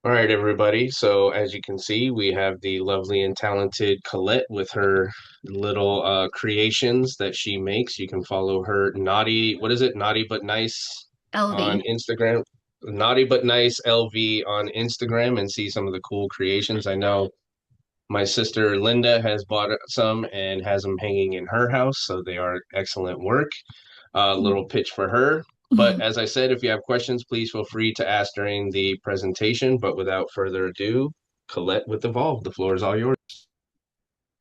All right, everybody. So, as you can see, we have the lovely and talented Collette with her little creations that she makes. You can follow her naughty, what is it? Naughty but nice on LV. Instagram. Naughty but nice LV on Instagram and see some of the cool creations. I know my sister Linda has bought some and has them hanging in her house, so they are excellent work. Little pitch for her. But as I said, if you have questions, please feel free to ask during the presentation. But without further ado, Collette with Evolve, the floor is all yours.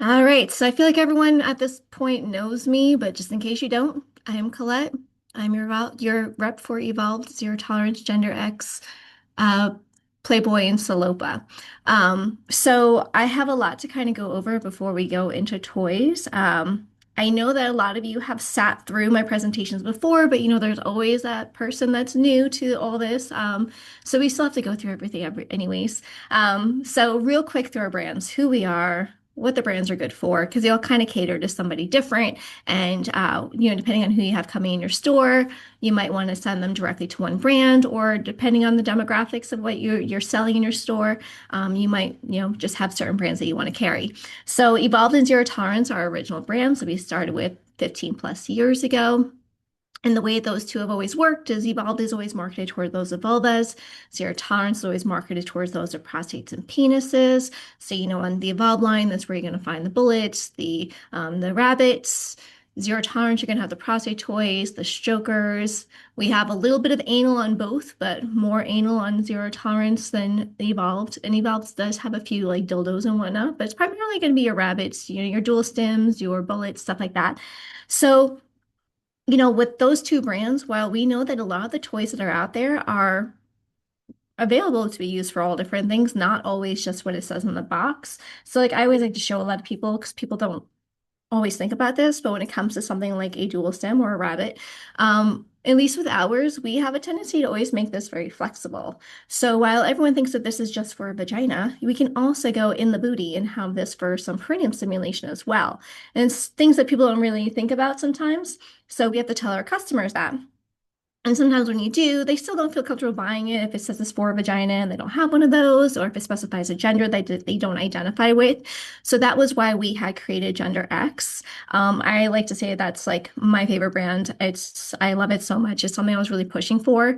All right, so I feel like everyone at this point knows me, but just in case you don't, I am Collette. I'm your rep for Evolved Zero Tolerance Gender X uh, Playboy and Salopa. So I have a lot to kind of go over before we go into toys. I know that a lot of you have sat through my presentations before, but there's always that person that's new to all this. So we still have to go through everything anyways. So real quick through our brands, who we are, what the brands are good for, because they all kind of cater to somebody different. And depending on who you have coming in your store, you might want to send them directly to one brand, or depending on the demographics of what you're selling in your store, you might just have certain brands that you want to carry. So Evolved and Zero Tolerance are our original brands that we started with 15 plus years ago. And the way those two have always worked is Evolved is always marketed toward those of vulvas. Zero Tolerance is always marketed towards those of prostates and penises. So, on the Evolved line, that's where you're going to find the bullets, the rabbits. Zero Tolerance, you're going to have the prostate toys, the strokers. We have a little bit of anal on both, but more anal on Zero Tolerance than Evolved. And Evolved does have a few like dildos and whatnot, but it's primarily going to be your rabbits, your dual stims, your bullets, stuff like that. So, with those two brands, while we know that a lot of the toys that are out there are available to be used for all different things, not always just what it says in the box. So, like, I always like to show a lot of people because people don't always think about this, but when it comes to something like a dual stem or a rabbit, at least with ours, we have a tendency to always make this very flexible. So while everyone thinks that this is just for a vagina, we can also go in the booty and have this for some perineum stimulation as well. And it's things that people don't really think about sometimes. So we have to tell our customers that. And sometimes when you do, they still don't feel comfortable buying it if it says it's for a vagina and they don't have one of those, or if it specifies a gender that they don't identify with. So that was why we had created Gender X. I like to say that's like my favorite brand. I love it so much. It's something I was really pushing for.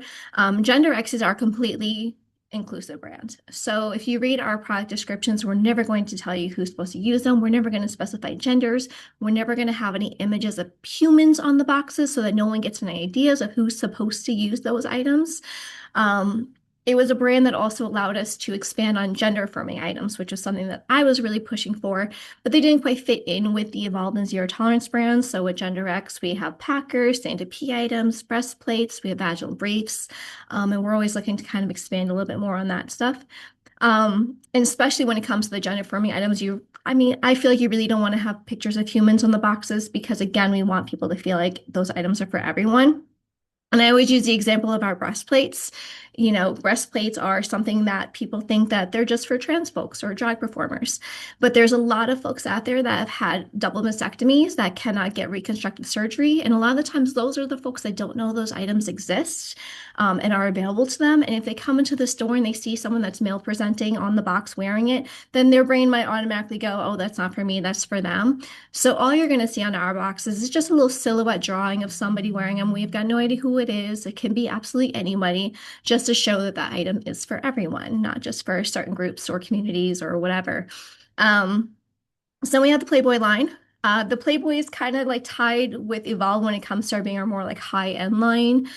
Gender X is our completely inclusive brand. So if you read our product descriptions, we're never going to tell you who's supposed to use them. We're never going to specify genders. We're never going to have any images of humans on the boxes so that no one gets any ideas of who's supposed to use those items. Um, it was a brand that also allowed us to expand on gender affirming items, which was something that I was really pushing for, but they didn't quite fit in with the Evolved and Zero Tolerance brands. So with Gender X, we have packers, stand-up pee items, breastplates, we have vaginal briefs, and we're always looking to kind of expand a little bit more on that stuff. And especially when it comes to the gender affirming items, I feel like you really don't want to have pictures of humans on the boxes because, again, we want people to feel like those items are for everyone. And I always use the example of our breastplates. Breastplates are something that people think that they're just for trans folks or drag performers. But there's a lot of folks out there that have had double mastectomies that cannot get reconstructive surgery. And a lot of the times, those are the folks that don't know those items exist, and are available to them. And if they come into the store and they see someone that's male presenting on the box wearing it, then their brain might automatically go, oh, that's not for me, that's for them. So all you're going to see on our boxes is just a little silhouette drawing of somebody wearing them. We've got no idea who it is. It can be absolutely anybody, just to show that that item is for everyone, not just for certain groups or communities or whatever. Um, so we have the Playboy line. The Playboy is kind of like tied with Evolve when it comes to being our more like high-end line.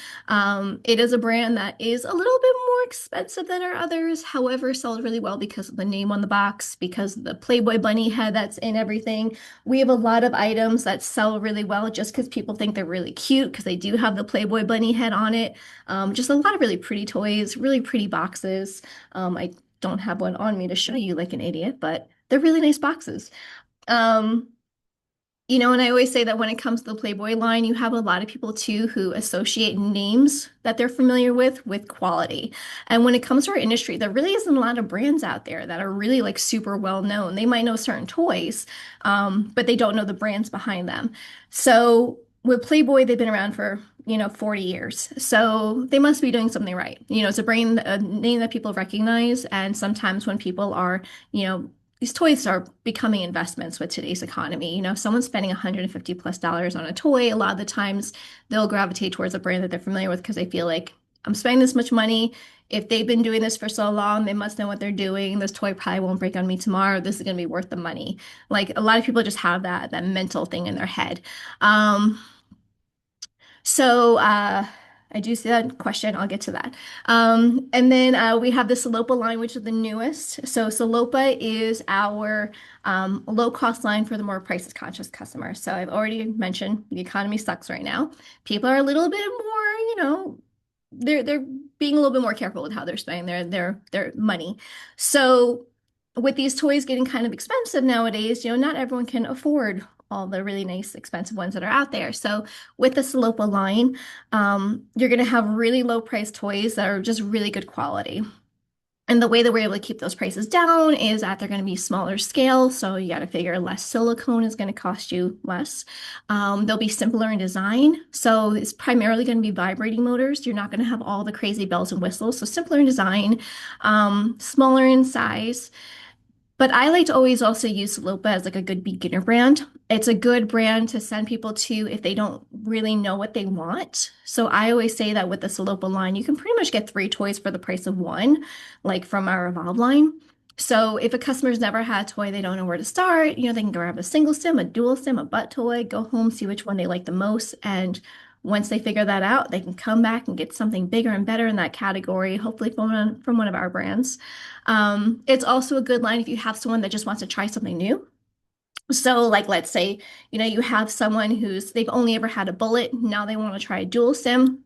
It is a brand that is a little bit more expensive than our others, however, sells really well because of the name on the box, because of the Playboy bunny head that's in everything. We have a lot of items that sell really well just because people think they're really cute because they do have the Playboy bunny head on it. Just a lot of really pretty toys, really pretty boxes. I don't have one on me to show you like an idiot, but they're really nice boxes. Um, and I always say that when it comes to the Playboy line, you have a lot of people too who associate names that they're familiar with quality. And when it comes to our industry, there really isn't a lot of brands out there that are really like super well known. They might know certain toys, but they don't know the brands behind them. So with Playboy, they've been around for 40 years. So they must be doing something right. It's a name that people recognize. And sometimes when people are, you know, these toys are becoming investments with today's economy. If someone's spending $150+ on a toy, a lot of the times they'll gravitate towards a brand that they're familiar with because they feel like I'm spending this much money. If they've been doing this for so long, they must know what they're doing. This toy probably won't break on me tomorrow. This is going to be worth the money. Like a lot of people just have that mental thing in their head. Um, so I do see that question. I'll get to that. And then we have the Salopa line, which is the newest. So Salopa is our low-cost line for the more price-conscious customer. So I've already mentioned the economy sucks right now. People are a little bit more, they're being a little bit more careful with how they're spending their money. So with these toys getting kind of expensive nowadays, not everyone can afford all the really nice expensive ones that are out there. So with the Salopa line, you're going to have really low price toys that are just really good quality. And the way that we're able to keep those prices down is that they're going to be smaller scale. So you got to figure less silicone is going to cost you less. They'll be simpler in design. So it's primarily going to be vibrating motors. You're not going to have all the crazy bells and whistles. So simpler in design, smaller in size. But I like to always also use Salopa as like a good beginner brand. It's a good brand to send people to if they don't really know what they want. So I always say that with the Salopa line, you can pretty much get three toys for the price of one, like from our Evolve line. So if a customer's never had a toy, they don't know where to start, they can grab a single sim, a dual sim, a butt toy, go home, see which one they like the most. And once they figure that out, they can come back and get something bigger and better in that category, hopefully from one of our brands. It's also a good line if you have someone that just wants to try something new. So, like, let's say, you have someone they've only ever had a bullet. Now they want to try a dual sim,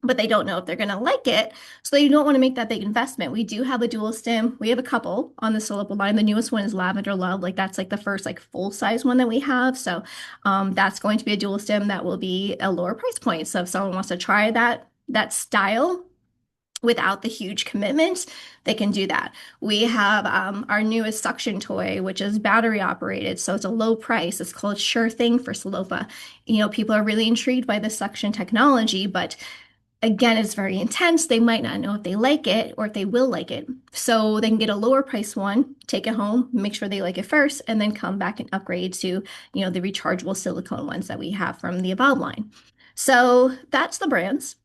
but they don't know if they're going to like it. So they don't want to make that big investment. We do have a dual sim. We have a couple on the Salopa line. The newest one is Lavender Love. Like that's like the first like full size one that we have. So that's going to be a dual sim that will be a lower price point. So if someone wants to try that style, without the huge commitment, they can do that. We have our newest suction toy, which is battery operated. So it's a low price. It's called Sure Thing for Salopa. People are really intrigued by the suction technology, but again, it's very intense. They might not know if they like it or if they will like it. So they can get a lower price one, take it home, make sure they like it first, and then come back and upgrade to, the rechargeable silicone ones that we have from the Evolve line. So that's the brands.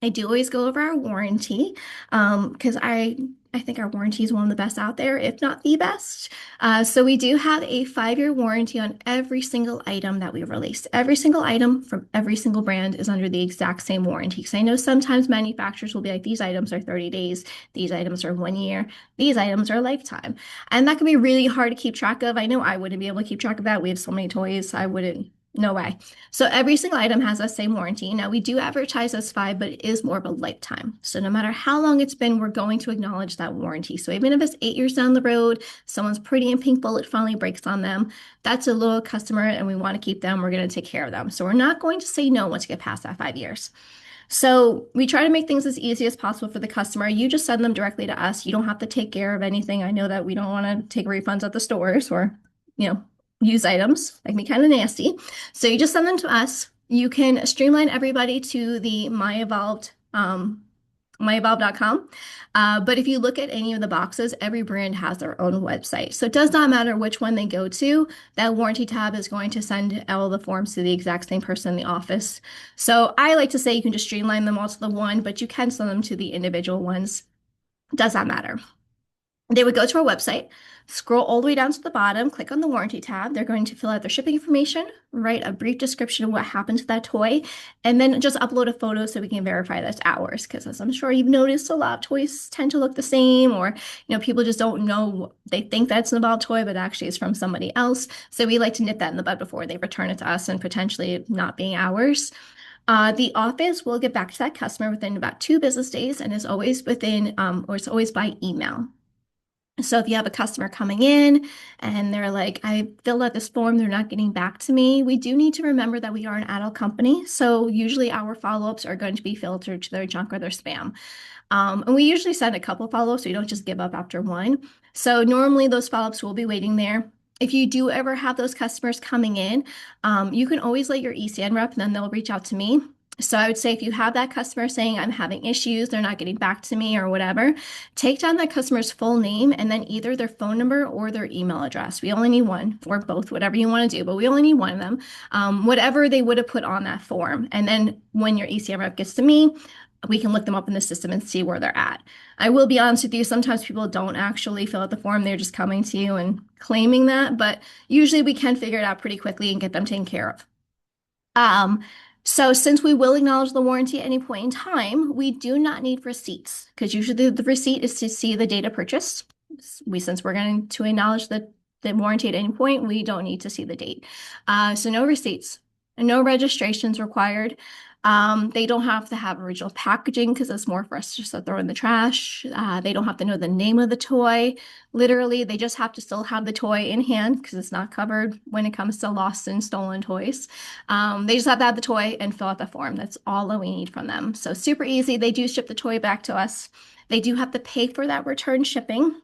I do always go over our warranty because I think our warranty is one of the best out there, if not the best. So we do have a 5-year warranty on every single item that we release. Every single item from every single brand is under the exact same warranty. Because I know sometimes manufacturers will be like, these items are 30 days, these items are 1 year, these items are a lifetime. And that can be really hard to keep track of. I know I wouldn't be able to keep track of that. We have so many toys, I wouldn't. No way. So every single item has that same warranty. Now we do advertise as 5, but it is more of a lifetime. So no matter how long it's been, we're going to acknowledge that warranty. So even if it's 8 years down the road, someone's pretty and pink bullet finally breaks on them, that's a loyal customer and we want to keep them. We're going to take care of them. So we're not going to say no once you get past that 5 years. So we try to make things as easy as possible for the customer. You just send them directly to us. You don't have to take care of anything. I know that we don't want to take refunds at the stores or, you know, use items. That can be kind of nasty. So you just send them to us. You can streamline everybody to the myevolved.com. But if you look at any of the boxes, every brand has their own website. So it does not matter which one they go to, that warranty tab is going to send all the forms to the exact same person in the office. So I like to say you can just streamline them all to the one, but you can send them to the individual ones. Does not matter. They would go to our website, scroll all the way down to the bottom, click on the warranty tab. They're going to fill out their shipping information, write a brief description of what happened to that toy, and then just upload a photo so we can verify that's ours. Because as I'm sure you've noticed, a lot of toys tend to look the same, or people just don't know. They think that's an Evolved toy, but actually it's from somebody else. So we like to nip that in the bud before they return it to us and potentially not being ours. The office will get back to that customer within about 2 business days and is always or it's always by email. So if you have a customer coming in and they're like, I filled out this form, they're not getting back to me, we do need to remember that we are an adult company. So usually our follow-ups are going to be filtered to their junk or their spam. And we usually send a couple follow-ups, so you don't just give up after one. So normally those follow-ups will be waiting there. If you do ever have those customers coming in, you can always let your ECN rep, and then they'll reach out to me. So I would say if you have that customer saying, I'm having issues, they're not getting back to me or whatever, take down that customer's full name and then either their phone number or their email address. We only need one or both, whatever you want to do, but we only need one of them, whatever they would have put on that form. And then when your ECN rep gets to me, we can look them up in the system and see where they're at. I will be honest with you, sometimes people don't actually fill out the form. They're just coming to you and claiming that, but usually we can figure it out pretty quickly and get them taken care of. Um, so since we will acknowledge the warranty at any point in time, we do not need receipts because usually the receipt is to see the data purchased. Since we're going to acknowledge the warranty at any point, we don't need to see the date. So no receipts, no registrations required. They don't have to have original packaging because it's more for us just to throw in the trash. They don't have to know the name of the toy. Literally, they just have to still have the toy in hand because it's not covered when it comes to lost and stolen toys. They just have to have the toy and fill out the form. That's all that we need from them. So super easy. They do ship the toy back to us. They do have to pay for that return shipping.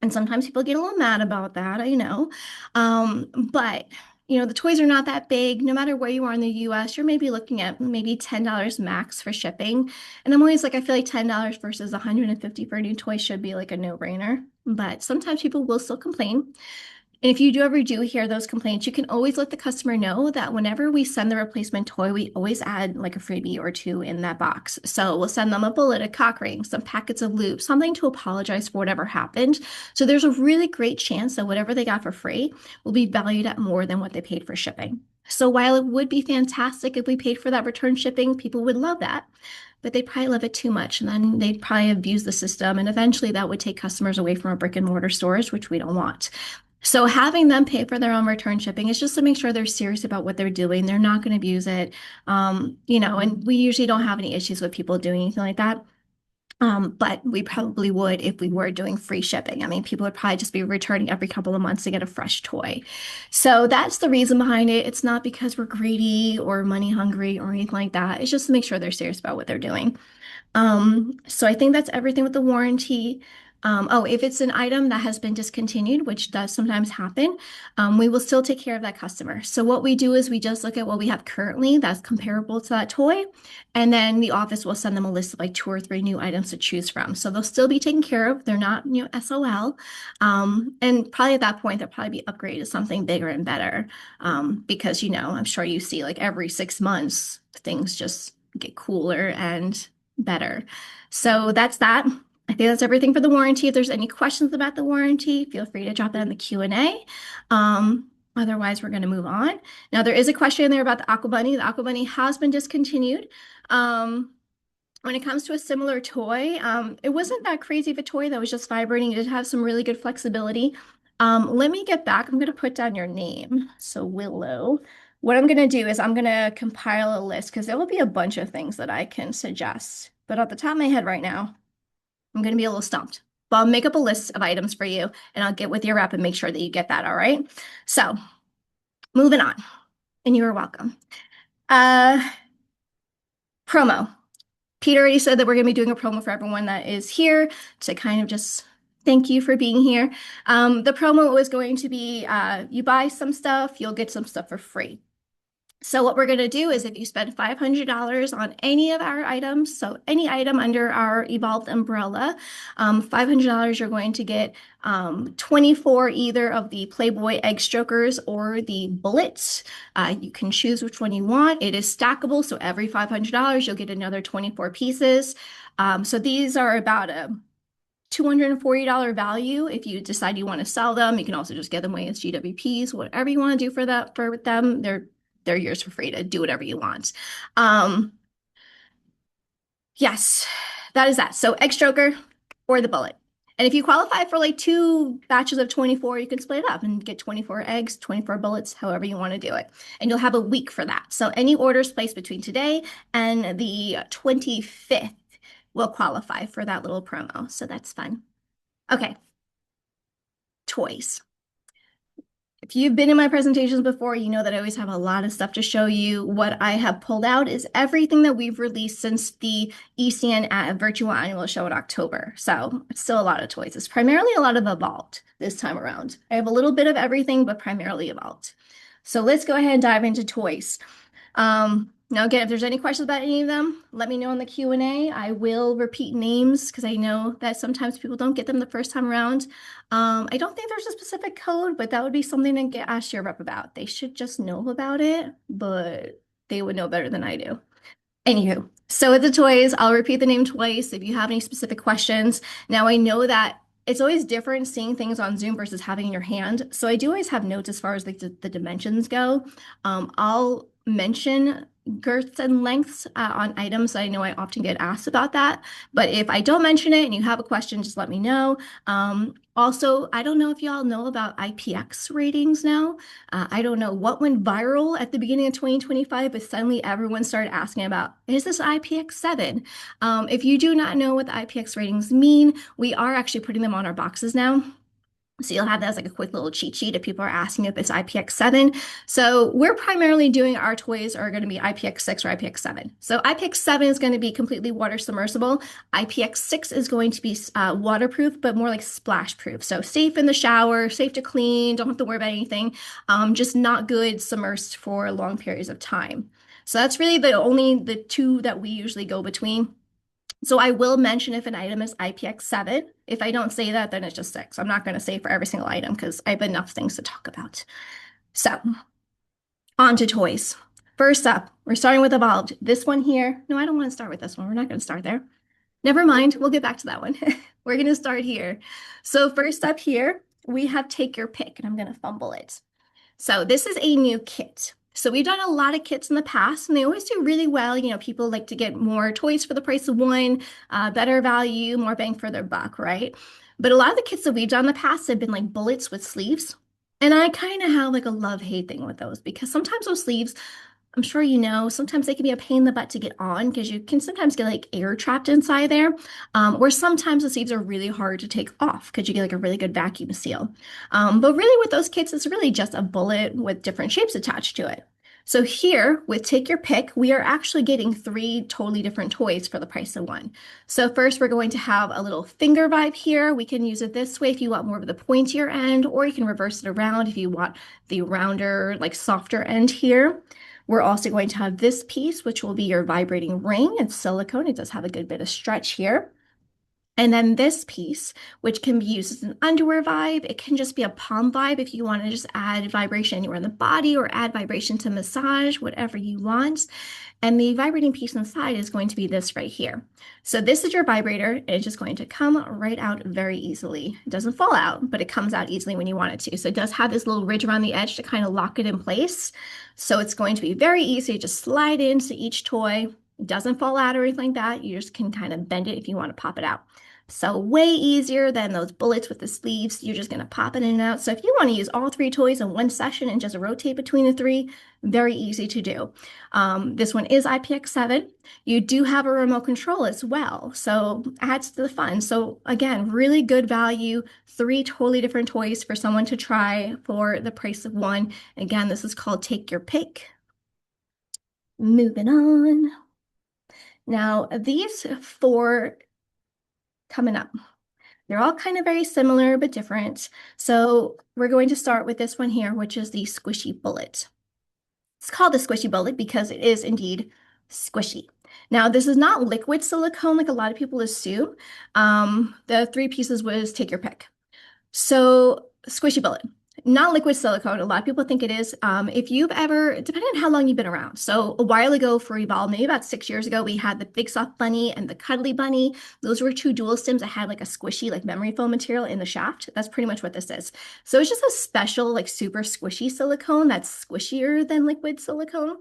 And sometimes people get a little mad about that, I know. But the toys are not that big. No matter where you are in the US, you're maybe looking at maybe $10 max for shipping. And I'm always like, I feel like $10 versus $150 for a new toy should be like a no-brainer. But sometimes people will still complain. And if you do ever hear those complaints, you can always let the customer know that whenever we send the replacement toy, we always add like a freebie or two in that box. So we'll send them a bullet, a cock ring, some packets of lube, something to apologize for whatever happened. So there's a really great chance that whatever they got for free will be valued at more than what they paid for shipping. So while it would be fantastic if we paid for that return shipping, people would love that. But they'd probably love it too much, and then they'd probably abuse the system. And eventually that would take customers away from our brick and mortar stores, which we don't want. So having them pay for their own return shipping is just to make sure they're serious about what they're doing. They're not going to abuse it. And we usually don't have any issues with people doing anything like that. But we probably would if we were doing free shipping. I mean, people would probably just be returning every couple of months to get a fresh toy. So that's the reason behind it. It's not because we're greedy or money hungry or anything like that. It's just to make sure they're serious about what they're doing. So I think that's everything with the warranty. If it's an item that has been discontinued, which does sometimes happen, we will still take care of that customer. So what we do is we just look at what we have currently that's comparable to that toy, and then the office will send them a list of like 2 or 3 new items to choose from. So they'll still be taken care of. They're not, SOL. And probably at that point, they'll probably be upgraded to something bigger and better. Because, I'm sure you see like every 6 months, things just get cooler and better. So that's that. I think that's everything for the warranty. If there's any questions about the warranty, feel free to drop that in the Q&A. Otherwise, we're going to move on. Now, there is a question in there about the Aqua Bunny. The Aqua Bunny has been discontinued. When it comes to a similar toy, it wasn't that crazy of a toy that was just vibrating. It did have some really good flexibility. Let me get back. I'm going to put down your name. So Willow. What I'm going to do is I'm going to compile a list because there will be a bunch of things that I can suggest. But at the top of my head right now, I'm going to be a little stumped. But I'll make up a list of items for you and I'll get with your rep and make sure that you get that. All right. So moving on. And you are welcome. Promo. Peter already said that we're going to be doing a promo for everyone that is here to kind of just thank you for being here. The promo is going to be you buy some stuff, you'll get some stuff for free. So what we're going to do is if you spend $500 on any of our items, so any item under our Evolved umbrella, $500 you're going to get 24 either of the Playboy egg strokers or the bullets. You can choose which one you want. It is stackable, so every $500 you'll get another 24 pieces. So these are about a $240 value. If you decide you want to sell them, you can also just get them away as GWPs, whatever you want to do for them. They're yours for free to do whatever you want. Yes, that is that. So egg stroker or the bullet. And if you qualify for like 2 batches of 24, you can split it up and get 24 eggs, 24 bullets, however you want to do it. And you'll have a week for that. So any orders placed between today and the 25th will qualify for that little promo. So that's fun. Okay. Toys. If you've been in my presentations before, you know that I always have a lot of stuff to show you. What I have pulled out is everything that we've released since the ECN virtual annual show in October. So it's still a lot of toys. It's primarily a lot of Evolved this time around. I have a little bit of everything, but primarily Evolved. So let's go ahead and dive into toys. Now, again, if there's any questions about any of them, let me know in the Q&A. I will repeat names because I know that sometimes people don't get them the first time around. I don't think there's a specific code, but that would be something to get asked your rep about. They should just know about it, but they would know better than I do. Anywho, so with the toys, I'll repeat the name twice if you have any specific questions. Now, I know that it's always different seeing things on Zoom versus having in your hand. So I do always have notes as far as like the dimensions go. I'll mention girths and lengths on items. I know I often get asked about that. But if I don't mention it and you have a question, just let me know. Also, I don't know if y'all know about IPX ratings now. I don't know what went viral at the beginning of 2025, but suddenly everyone started asking about, is this IPX7? If you do not know what the IPX ratings mean, we are actually putting them on our boxes now. So you'll have that as like a quick little cheat sheet if people are asking if it's IPX7. So we're primarily doing our toys are going to be IPX6 or IPX7. So IPX7 is going to be completely water submersible. IPX6 is going to be waterproof, but more like splash proof. So safe in the shower, safe to clean, don't have to worry about anything. Just not good submersed for long periods of time. So that's really the two that we usually go between. So I will mention if an item is IPX7. If I don't say that, then it's just 6. I'm not going to say for every single item because I have enough things to talk about. So on to toys. First up, we're starting with Evolved. This one here. No, I don't want to start with this one. We're not going to start there. Never mind. We'll get back to that one. We're going to start here. So first up here, we have Take Your Pick, and I'm going to fumble it. So this is a new kit. So we've done a lot of kits in the past, and they always do really well. You know, people like to get more toys for the price of one, better value, more bang for their buck, right? But a lot of the kits that we've done in the past have been like bullets with sleeves. And I kind of have like a love-hate thing with those because sometimes those sleeves I'm sure you know, sometimes they can be a pain in the butt to get on because you can sometimes get like air trapped inside there. Or sometimes the sleeves are really hard to take off because you get like a really good vacuum seal. But really with those kits, it's really just a bullet with different shapes attached to it. So here with Take Your Pick, we are actually getting 3 totally different toys for the price of one. So first we're going to have a little finger vibe here. We can use it this way if you want more of the pointier end, or you can reverse it around if you want the rounder, like softer end here. We're also going to have this piece, which will be your vibrating ring. It's silicone. It does have a good bit of stretch here. And then this piece, which can be used as an underwear vibe. It can just be a palm vibe if you want to just add vibration anywhere in the body or add vibration to massage, whatever you want. And the vibrating piece inside is going to be this right here. So this is your vibrator, and it's just going to come right out very easily. It doesn't fall out, but it comes out easily when you want it to. So it does have this little ridge around the edge to kind of lock it in place. So it's going to be very easy to just slide into each toy. It doesn't fall out or anything like that. You just can kind of bend it if you want to pop it out. So way easier than those bullets with the sleeves. You're just going to pop it in and out. So if you want to use all 3 toys in one session and just rotate between the 3, very easy to do. This one is IPX7. You do have a remote control as well, so adds to the fun. So again, really good value, 3 totally different toys for someone to try for the price of one. Again, this is called Take Your Pick. Moving on. Now, these 4 coming up. They're all kind of very similar but different. So we're going to start with this one here, which is the squishy bullet. It's called the squishy bullet because it is indeed squishy. Now, this is not liquid silicone like a lot of people assume. The 3 pieces was Take Your Pick. So squishy bullet, not liquid silicone. A lot of people think it is. If you've ever, depending on how long you've been around. So a while ago for Evolve, maybe about 6 years ago, we had the Big Soft Bunny and the Cuddly Bunny. Those were 2 dual stems that had like a squishy, like memory foam material in the shaft. That's pretty much what this is. So it's just a special, like super squishy silicone that's squishier than liquid silicone.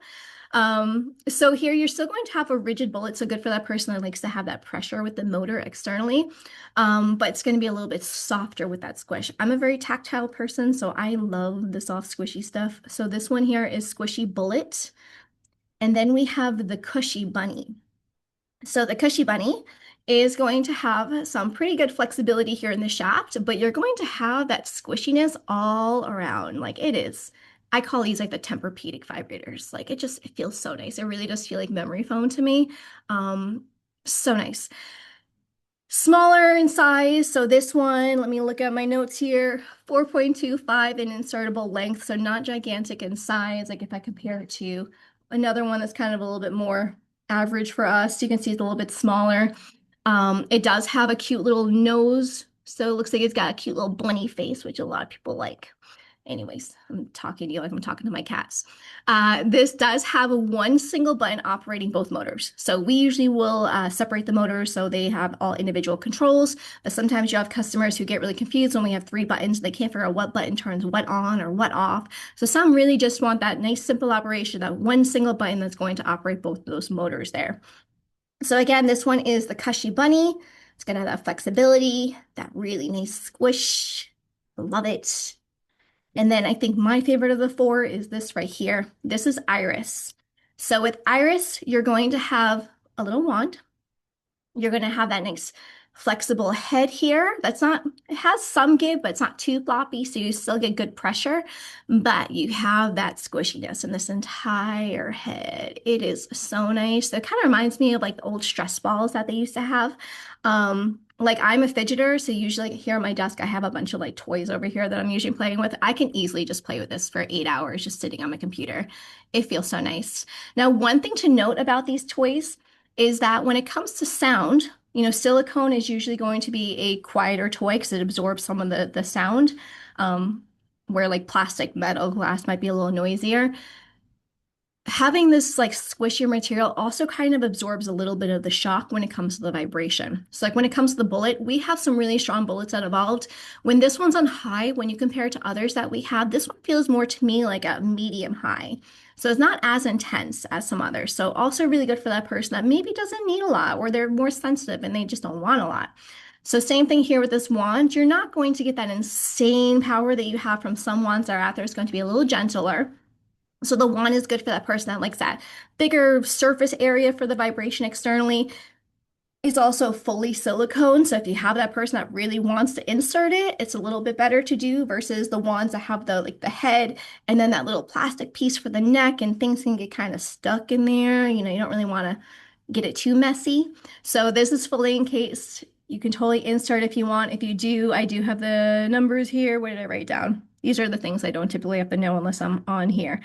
So here you're still going to have a rigid bullet, so good for that person that likes to have that pressure with the motor externally. But it's going to be a little bit softer with that squish. I'm a very tactile person, so I love the soft squishy stuff. So this one here is Squishy Bullet. And then we have the Cushy Bunny. So the Cushy Bunny is going to have some pretty good flexibility here in the shaft, but you're going to have that squishiness all around. Like it is. I call these like the Tempur-Pedic vibrators. Like it feels so nice. It really does feel like memory foam to me. So nice. Smaller in size. So this one, let me look at my notes here, 4.25 in insertable length. So not gigantic in size. Like if I compare it to another one that's kind of a little bit more average for us. You can see it's a little bit smaller. It does have a cute little nose, so it looks like it's got a cute little bunny face, which a lot of people like. Anyways, I'm talking to you like I'm talking to my cats. This does have a one single button operating both motors. So we usually will separate the motors so they have all individual controls. But sometimes you have customers who get really confused when we have three buttons. They can't figure out what button turns what on or what off. So some really just want that nice simple operation, that one single button that's going to operate both of those motors there. So again, this one is the Cushy Bunny. It's gonna have that flexibility, that really nice squish. Love it. And then I think my favorite of the four is this right here. This is Iris. So with Iris, you're going to have a little wand. You're going to have that nice flexible head here. That's not, it has some give, but it's not too floppy, so you still get good pressure, but you have that squishiness in this entire head. It is so nice. So it kind of reminds me of like the old stress balls that they used to have. Like I'm a fidgeter, so usually like here on my desk, I have a bunch of like toys over here that I'm usually playing with. I can easily just play with this for 8 hours just sitting on my computer. It feels so nice. Now, one thing to note about these toys is that when it comes to sound, silicone is usually going to be a quieter toy because it absorbs some of the sound, where like plastic, metal, glass might be a little noisier. Having this like squishier material also kind of absorbs a little bit of the shock when it comes to the vibration. So like when it comes to the bullet, we have some really strong bullets that evolved. When this one's on high, when you compare it to others that we have, this one feels more to me like a medium high. So it's not as intense as some others. So also really good for that person that maybe doesn't need a lot or they're more sensitive and they just don't want a lot. So same thing here with this wand. You're not going to get that insane power that you have from some wands that are out there. It's going to be a little gentler. So the wand is good for that person that likes that bigger surface area for the vibration externally. It's also fully silicone. So if you have that person that really wants to insert it, it's a little bit better to do versus the wands that have the head and then that little plastic piece for the neck and things can get kind of stuck in there. You don't really want to get it too messy. So this is fully encased. You can totally insert if you want. If you do, I do have the numbers here. What did I write down? These are the things I don't typically have to know unless I'm on here.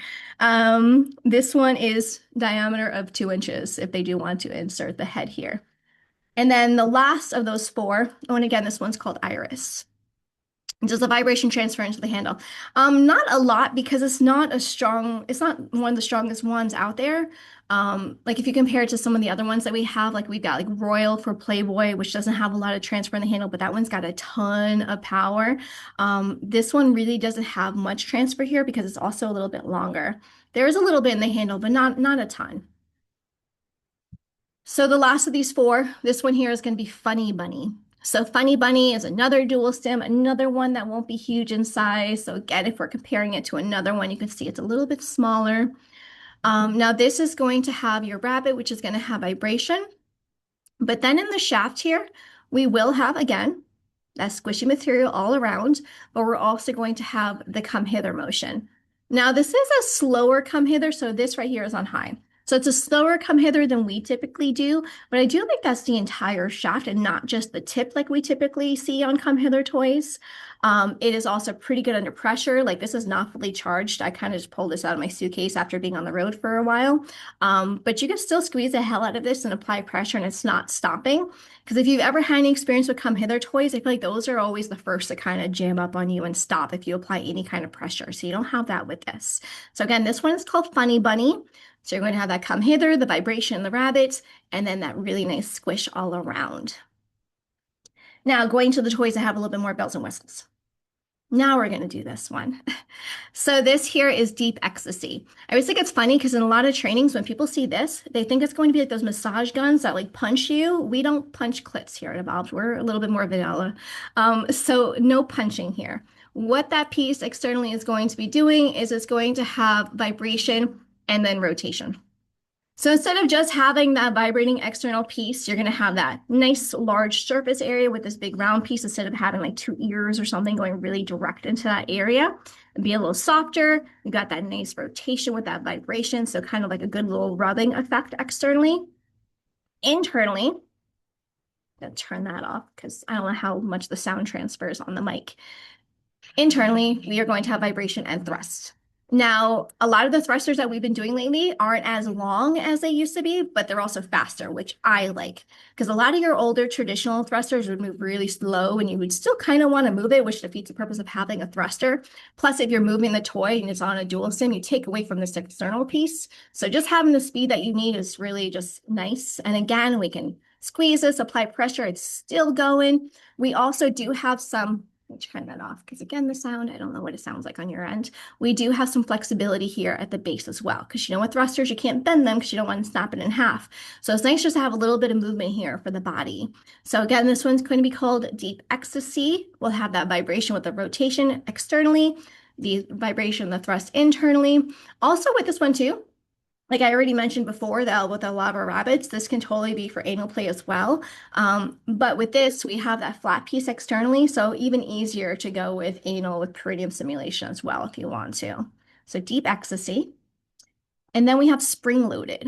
This one is diameter of 2 inches if they do want to insert the head here. And then the last of those four, oh, and again, this one's called Iris. Does the vibration transfer into the handle? Not a lot because it's not one of the strongest ones out there. Like if you compare it to some of the other ones that we have, like we've got like Royal for Playboy, which doesn't have a lot of transfer in the handle, but that one's got a ton of power. This one really doesn't have much transfer here because it's also a little bit longer. There is a little bit in the handle, but not a ton. So the last of these four, this one here is going to be Funny Bunny. So Funny Bunny is another dual stem, another one that won't be huge in size. So again, if we're comparing it to another one, you can see it's a little bit smaller. Now this is going to have your rabbit, which is going to have vibration. But then in the shaft here, we will have, again, that squishy material all around, but we're also going to have the come hither motion. Now this is a slower come hither, so this right here is on high. So it's a slower come hither than we typically do, but I do think that's the entire shaft and not just the tip like we typically see on come hither toys. It is also pretty good under pressure. Like this is not fully charged. I kind of just pulled this out of my suitcase after being on the road for a while. But you can still squeeze the hell out of this and apply pressure and it's not stopping. Because if you've ever had any experience with come hither toys, I feel like those are always the first to kind of jam up on you and stop if you apply any kind of pressure. So you don't have that with this. So again, this one is called Funny Bunny. So you're going to have that come hither, the vibration, the rabbit, and then that really nice squish all around. Now going to the toys that have a little bit more bells and whistles. Now we're going to do this one. So this here is Deep Ecstasy. I always think it's funny because in a lot of trainings, when people see this, they think it's going to be like those massage guns that like punch you. We don't punch clits here at Evolved. We're a little bit more vanilla. So no punching here. What that piece externally is going to be doing is it's going to have vibration and then rotation. So instead of just having that vibrating external piece, you're going to have that nice large surface area with this big round piece instead of having like two ears or something going really direct into that area. It'd be a little softer. You got that nice rotation with that vibration. So kind of like a good little rubbing effect externally. Internally, I'm going to turn that off because I don't know how much the sound transfers on the mic. Internally, we are going to have vibration and thrust. Now, a lot of the thrusters that we've been doing lately aren't as long as they used to be, but they're also faster, which I like. Because a lot of your older traditional thrusters would move really slow and you would still kind of want to move it, which defeats the purpose of having a thruster. Plus, if you're moving the toy and it's on a dual sim, you take away from this external piece. So just having the speed that you need is really just nice. And again, we can squeeze this, apply pressure, it's still going. We also do have some, let me turn that off because again, the sound, I don't know what it sounds like on your end. We do have some flexibility here at the base as well, because you know with thrusters, you can't bend them because you don't want to snap it in half. So it's nice just to have a little bit of movement here for the body. So again, this one's going to be called Deep Ecstasy. We'll have that vibration with the rotation externally, the vibration, the thrust internally. Also with this one too, like I already mentioned before, that with the lava rabbits, this can totally be for anal play as well. But with this, we have that flat piece externally, so even easier to go with anal with perineum simulation as well if you want to. So deep ecstasy. And then we have spring loaded.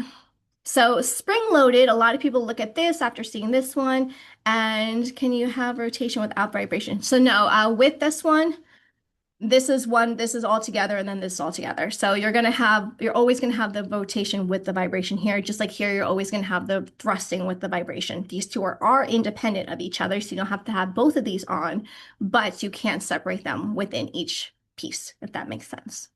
So spring loaded, a lot of people look at this after seeing this one, and can you have rotation without vibration? So no, with this one, this is all together and then this is all together. So you're always gonna have the rotation with the vibration here. Just like here, you're always gonna have the thrusting with the vibration. These two are independent of each other, so you don't have to have both of these on, but you can't separate them within each piece, if that makes sense.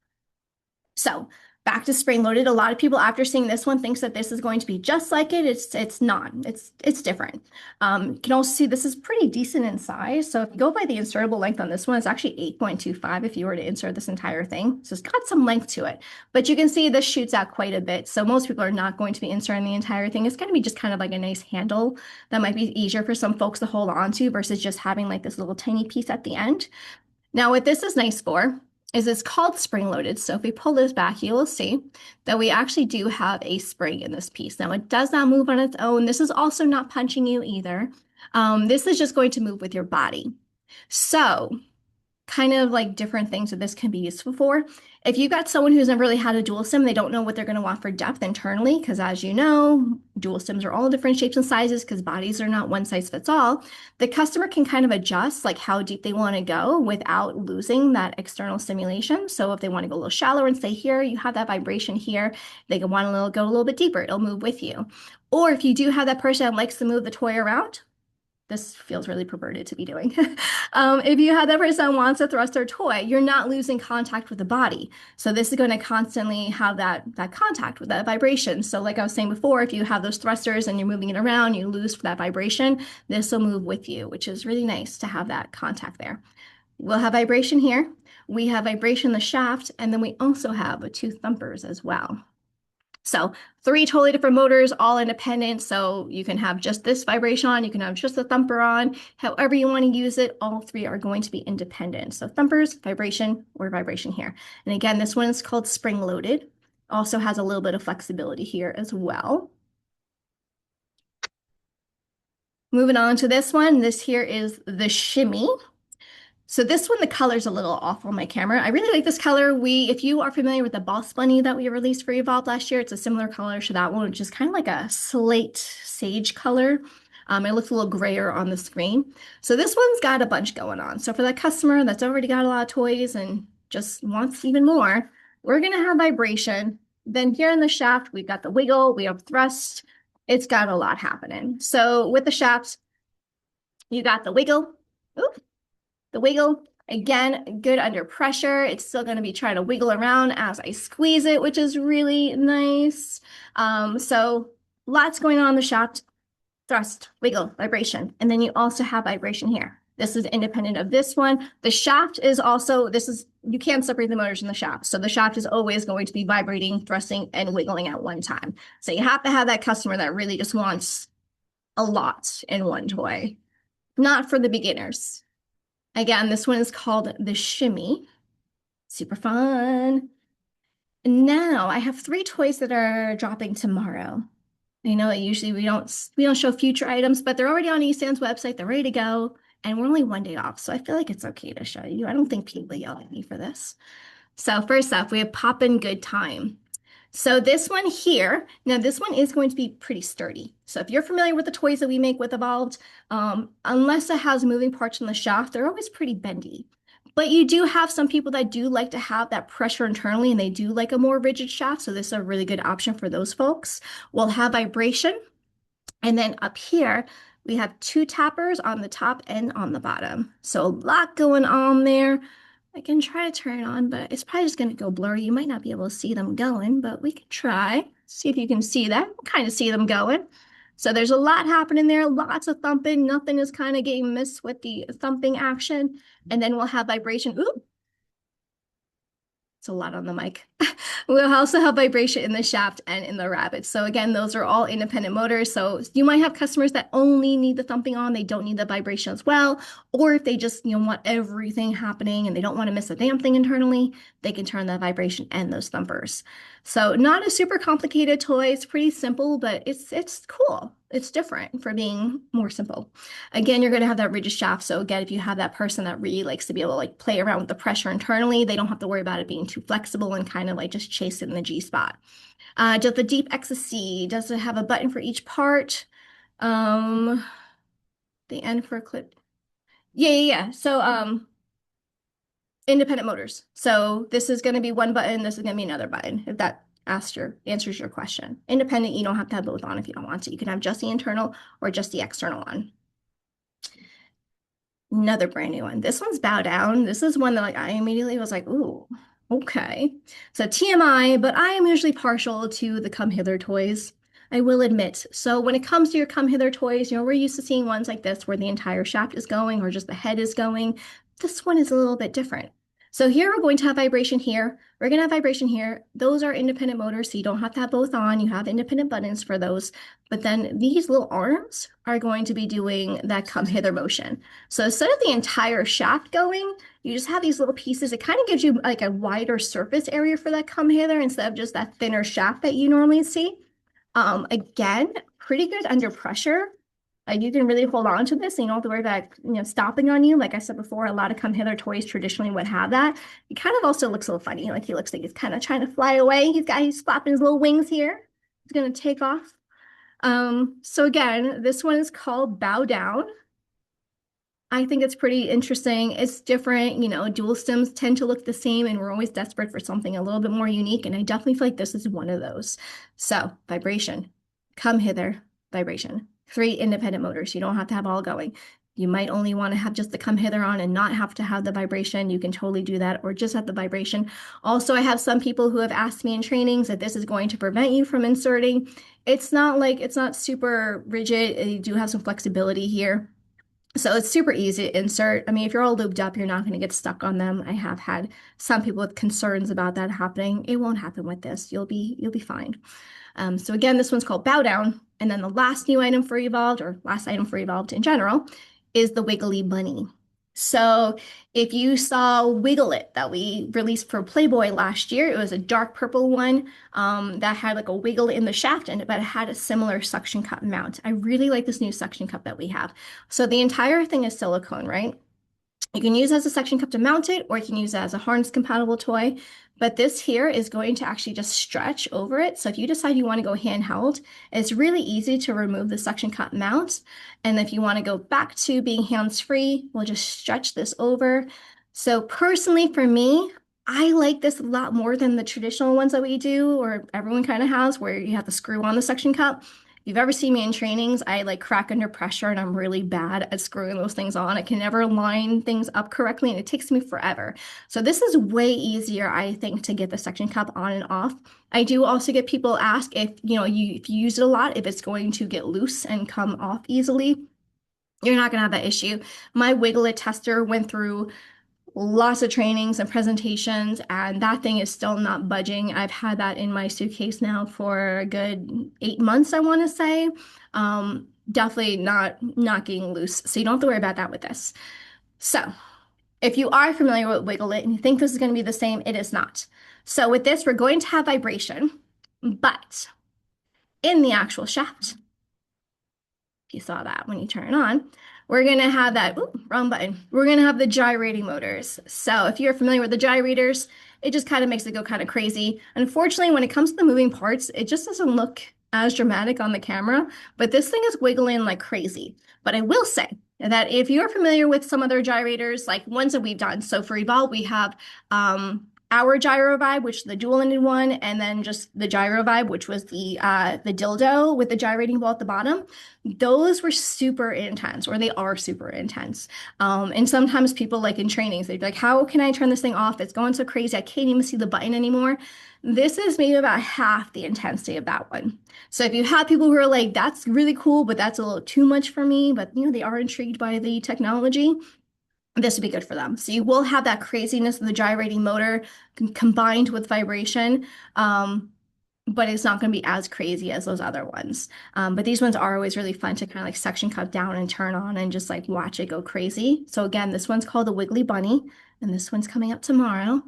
So back to spring loaded. A lot of people after seeing this one thinks that this is going to be just like it. It's not. It's different. You can also see this is pretty decent in size. So if you go by the insertable length on this one, it's actually 8.25 if you were to insert this entire thing. So it's got some length to it. But you can see this shoots out quite a bit. So most people are not going to be inserting the entire thing. It's going to be just kind of like a nice handle that might be easier for some folks to hold on to versus just having like this little tiny piece at the end. Now, what this is nice for is it's called spring loaded. So if we pull this back, you will see that we actually do have a spring in this piece. Now, it does not move on its own. This is also not punching you either. This is just going to move with your body. So kind of like different things that this can be useful for. If you've got someone who's never really had a dual sim, they don't know what they're going to want for depth internally, because as you know, dual sims are all different shapes and sizes because bodies are not one size fits all. The customer can kind of adjust like how deep they want to go without losing that external stimulation. So if they want to go a little shallower and stay here, you have that vibration here. They can want to go a little bit deeper, it'll move with you. Or if you do have that person that likes to move the toy around, this feels really perverted to be doing. If you have that person that wants to thrust their toy, you're not losing contact with the body. So this is going to constantly have that contact with that vibration. So like I was saying before, if you have those thrusters and you're moving it around, you lose that vibration, this will move with you, which is really nice to have that contact there. We'll have vibration here. We have vibration in the shaft, and then we also have two thumpers as well. So three totally different motors, all independent. So you can have just this vibration on, you can have just the thumper on, however you want to use it. All three are going to be independent. So thumpers, vibration, or vibration here. And again, this one is called spring loaded. Also has a little bit of flexibility here as well. Moving on to this one, this here is the shimmy. So this one, the color's a little off on my camera. I really like this color. If you are familiar with the Boss Bunny that we released for Evolved last year, it's a similar color to that one, which is kind of like a slate sage color. It looks a little grayer on the screen. So this one's got a bunch going on. So for that customer that's already got a lot of toys and just wants even more, we're gonna have vibration. Then here in the shaft, we've got the wiggle, we have thrust. It's got a lot happening. So with the shaft, you got the wiggle. Oops. The wiggle, again, good under pressure. It's still going to be trying to wiggle around as I squeeze it, which is really nice. So lots going on in the shaft. Thrust, wiggle, vibration. And then you also have vibration here. This is independent of this one. The shaft is also, you can't separate the motors in the shaft. So the shaft is always going to be vibrating, thrusting, and wiggling at one time. So you have to have that customer that really just wants a lot in one toy. Not for the beginners. Again, this one is called the shimmy. Super fun. Now I have three toys that are dropping tomorrow. I know that usually we don't show future items, but they're already on ECN's website. They're ready to go, and we're only one day off, so I feel like it's okay to show you. I don't think people will yell at me for this. So first up, we have Poppin' Good Time. So this one here, now this one is going to be pretty sturdy. So if you're familiar with the toys that we make with Evolved, unless it has moving parts in the shaft, they're always pretty bendy. But you do have some people that do like to have that pressure internally and they do like a more rigid shaft. So this is a really good option for those folks. We'll have vibration. And then up here, we have two tappers on the top and on the bottom. So a lot going on there. I can try to turn it on, but it's probably just going to go blurry. You might not be able to see them going, but we can try. See if you can see that. Kind of see them going. So there's a lot happening there, lots of thumping. Nothing is kind of getting missed with the thumping action. And then we'll have vibration. Ooh, it's a lot on the mic. We'll also have vibration in the shaft and in the rabbet. So again, those are all independent motors. So you might have customers that only need the thumping on, they don't need the vibration as well. Or if they just, want everything happening and they don't want to miss a damn thing internally, they can turn the vibration and those thumpers. So not a super complicated toy. It's pretty simple, but it's cool. It's different for being more simple. Again, you're going to have that rigid shaft. So again, if you have that person that really likes to be able to like play around with the pressure internally, they don't have to worry about it being too flexible and kind of like just chase it in the G spot. Does the deep ecstasy, does it have a button for each part? Um, the end for a clip. Yeah. So independent motors. So this is going to be one button, this is going to be another button, if that answers your question. Independent, you don't have to have both on if you don't want to. You can have just the internal or just the external on. Another brand new one. This one's Bow Down. This is one that like I immediately was like, ooh, okay. So TMI, but I am usually partial to the Come Hither toys. I will admit. So when it comes to your Come Hither toys, we're used to seeing ones like this where the entire shaft is going or just the head is going. This one is a little bit different. So here we're going to have vibration here. We're going to have vibration here. Those are independent motors, so you don't have to have both on. You have independent buttons for those. But then these little arms are going to be doing that Come Hither motion. So instead of the entire shaft going, you just have these little pieces. It kind of gives you like a wider surface area for that Come Hither instead of just that thinner shaft that you normally see. Again, pretty good under pressure. Like you can really hold on to this and you don't have to worry about, stopping on you. Like I said before, a lot of Come Hither toys traditionally would have that. It kind of also looks a little funny. Like he looks like he's kind of trying to fly away. He's flapping his little wings here. He's going to take off. So again, this one is called Bow Down. I think it's pretty interesting. It's different, dual stems tend to look the same and we're always desperate for something a little bit more unique. And I definitely feel like this is one of those. So vibration, Come Hither, vibration, 3 independent motors. You don't have to have all going. You might only want to have just the Come Hither on and not have to have the vibration. You can totally do that or just have the vibration. Also, I have some people who have asked me in trainings that this is going to prevent you from inserting. It's not super rigid. You do have some flexibility here. So it's super easy to insert. I mean, if you're all lubed up, you're not going to get stuck on them. I have had some people with concerns about that happening. It won't happen with this. You'll be fine. So again, this one's called Bow Down. And then the last new item for Evolved, or last item for Evolved in general, is the Wiggly Bunny. So if you saw Wiggle It that we released for Playboy last year, it was a dark purple one that had like a wiggle in the shaft in it, but it had a similar suction cup mount. I really like this new suction cup that we have. So the entire thing is silicone, right? You can use it as a suction cup to mount it, or you can use it as a harness compatible toy. But this here is going to actually just stretch over it. So if you decide you want to go handheld, it's really easy to remove the suction cup mount. And if you want to go back to being hands-free, we'll just stretch this over. So personally for me, I like this a lot more than the traditional ones that we do, or everyone kind of has, where you have to screw on the suction cup. If you've ever seen me in trainings, I like crack under pressure and I'm really bad at screwing those things on. I can never line things up correctly and it takes me forever. So this is way easier, I think, to get the suction cup on and off. I do also get people ask if, if you use it a lot, if it's going to get loose and come off easily. You're not going to have that issue. My Wiggle It tester went through lots of trainings and presentations, and that thing is still not budging. I've had that in my suitcase now for a good 8 months, I want to say. Definitely not getting loose. So you don't have to worry about that with this. So if you are familiar with Wiggle It and you think this is going to be the same, it is not. So with this, we're going to have vibration, but in the actual shaft, if you saw that when you turn it on, we're going to have that, ooh, wrong button. We're going to have the gyrating motors. So if you're familiar with the gyrators, it just kind of makes it go kind of crazy. Unfortunately, when it comes to the moving parts, it just doesn't look as dramatic on the camera, but this thing is wiggling like crazy. But I will say, that if you're familiar with some other gyrators, like ones that we've done. So for Evolve, we have our gyro vibe, which is the dual-ended one, and then just the gyro vibe, which was the dildo with the gyrating ball at the bottom. Those were super intense, or they are super intense. And sometimes people like in trainings, they'd be like, "How can I turn this thing off? It's going so crazy, I can't even see the button anymore." This is maybe about half the intensity of that one. So if you have people who are like, that's really cool, but that's a little too much for me, but they are intrigued by the technology, this would be good for them. So you will have that craziness of the gyrating motor combined with vibration, but it's not going to be as crazy as those other ones. But these ones are always really fun to kind of like suction cup down and turn on and just like watch it go crazy. So again, this one's called the Wiggly Bunny, and this one's coming up tomorrow.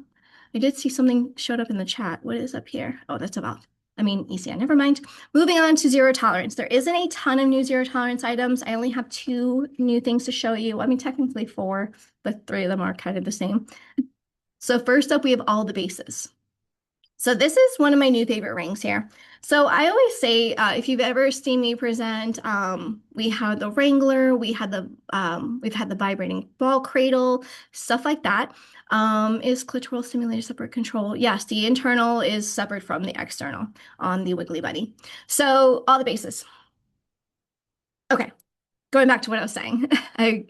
I did see something showed up in the chat. What is up here? Oh, that's about, ECN, never mind. Moving on to zero tolerance. There isn't a ton of new zero tolerance items. I only have 2 new things to show you. Technically 4, but 3 of them are kind of the same. So first up, we have all the bases. So this is one of my new favorite rings here. So I always say, if you've ever seen me present, we had the Wrangler, we've had the vibrating ball cradle, stuff like that. Is clitoral stimulator separate control? Yes, the internal is separate from the external on the Wiggly Buddy. So all the bases. Okay, going back to what I was saying, I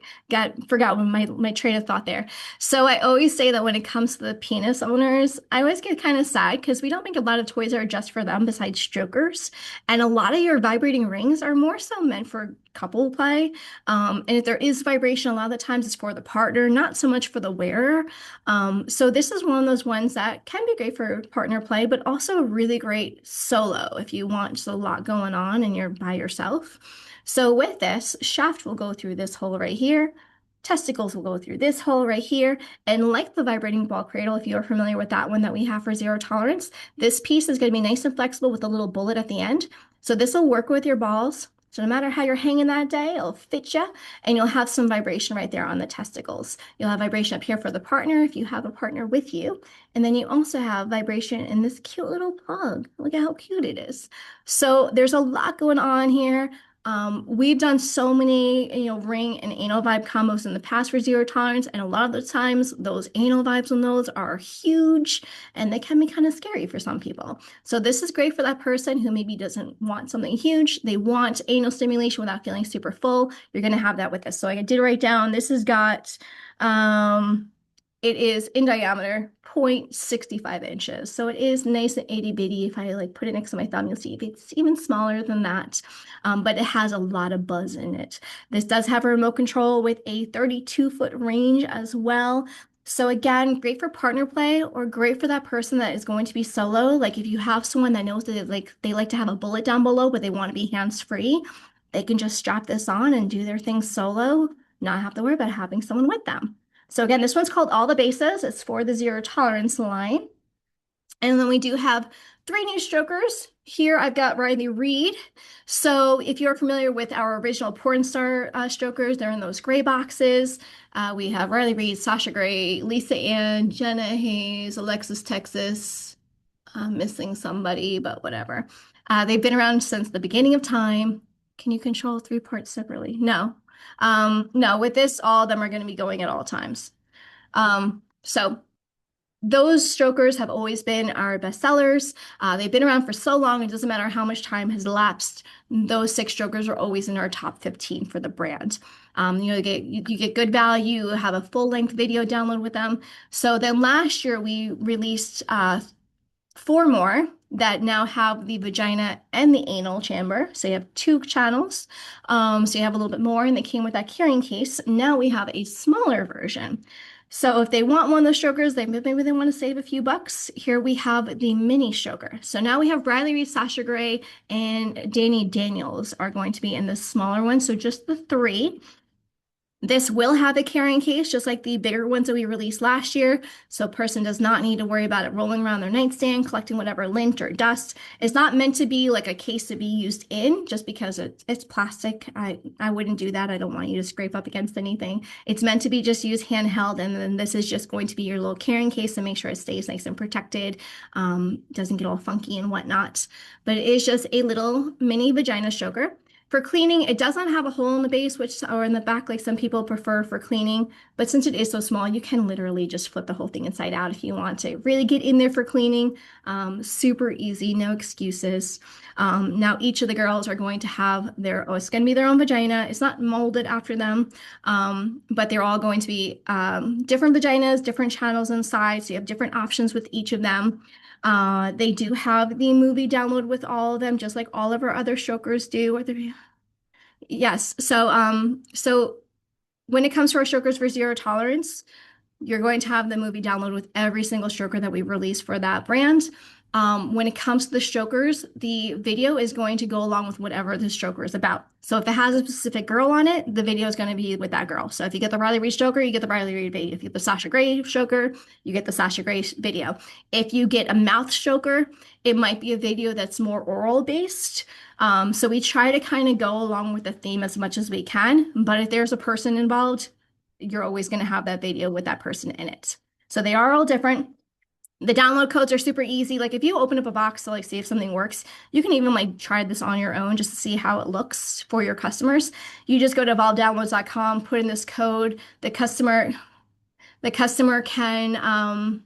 forgot my train of thought there. So I always say that when it comes to the penis owners, I always get kind of sad because we don't make a lot of toys that are just for them besides strokers. And a lot of your vibrating rings are more so meant for couple play. And if there is vibration, a lot of the times it's for the partner, not so much for the wearer. So this is one of those ones that can be great for partner play, but also really great solo if you want just a lot going on and you're by yourself. So with this, shaft will go through this hole right here. Testicles will go through this hole right here. And like the vibrating ball cradle, if you're familiar with that one that we have for zero tolerance, this piece is going to be nice and flexible with a little bullet at the end. So this will work with your balls. So no matter how you're hanging that day, it'll fit you, and you'll have some vibration right there on the testicles. You'll have vibration up here for the partner if you have a partner with you. And then you also have vibration in this cute little plug. Look at how cute it is. So there's a lot going on here. We've done so many, ring and anal vibe combos in the past for zero tolerance, and a lot of the times those anal vibes on those are huge and they can be kind of scary for some people. So this is great for that person who maybe doesn't want something huge. They want anal stimulation without feeling super full. You're going to have that with this. So I did write down, this has got, it is in diameter 0.65 inches. So it is nice and itty bitty. If I like put it next to my thumb, you'll see it's even smaller than that. But it has a lot of buzz in it. This does have a remote control with a 32-foot range as well. So again, great for partner play or great for that person that is going to be solo. Like if you have someone that knows that they like to have a bullet down below, but they want to be hands-free, they can just strap this on and do their thing solo, not have to worry about having someone with them. So again, this one's called All the Bases. It's for the zero tolerance line. And then we do have 3 new strokers. Here I've got Riley Reid. So if you're familiar with our original porn star strokers, they're in those gray boxes. We have Riley Reid, Sasha Grey, Lisa Ann, Jenna Hayes, Alexis Texas. I'm missing somebody, but whatever. They've been around since the beginning of time. Can you control 3 parts separately? No. No, with this, all of them are going to be going at all times. So those strokers have always been our best sellers. They've been around for so long, it doesn't matter how much time has elapsed. Those 6 strokers are always in our top 15 for the brand. You get good value, have a full-length video download with them. So then last year we released 4 more that now have the vagina and the anal chamber. So you have 2 channels. So you have a little bit more, and they came with that carrying case. Now we have a smaller version. So if they want one of those strokers, maybe they want to save a few bucks. Here we have the mini stroker. So now we have Riley Reid, Sasha Grey, and Danny Daniels are going to be in the smaller one. So just the 3. This will have a carrying case, just like the bigger ones that we released last year. So a person does not need to worry about it rolling around their nightstand, collecting whatever lint or dust. It's not meant to be like a case to be used in, just because it's plastic. I wouldn't do that. I don't want you to scrape up against anything. It's meant to be just used handheld, and then this is just going to be your little carrying case to make sure it stays nice and protected, doesn't get all funky and whatnot. But it is just a little mini vagina stroker. For cleaning, it does not have a hole in the base, which or in the back, like some people prefer for cleaning. But since it is so small, you can literally just flip the whole thing inside out if you want to really get in there for cleaning. Super easy, no excuses. Now each of the girls are going to have their, oh, it's going to be their own vagina. It's not molded after them, but they're all going to be different vaginas, different channels inside. So you have different options with each of them. They do have the movie download with all of them, just like all of our other strokers do. Yes. So when it comes to our strokers for zero tolerance, you're going to have the movie download with every single stroker that we release for that brand. When it comes to the strokers, the video is going to go along with whatever the stroker is about. So if it has a specific girl on it, the video is going to be with that girl. So if you get the Riley Reid stroker, you get the Riley Reid video. If you get the Sasha Grey stroker, you get the Sasha Grey video. If you get a mouth stroker, it might be a video that's more oral based. So we try to kind of go along with the theme as much as we can. But if there's a person involved, you're always going to have that video with that person in it. So they are all different. The download codes are super easy. Like if you open up a box to like see if something works, you can even like try this on your own just to see how it looks for your customers. You just go to evolveddownloads.com, put in this code. The customer can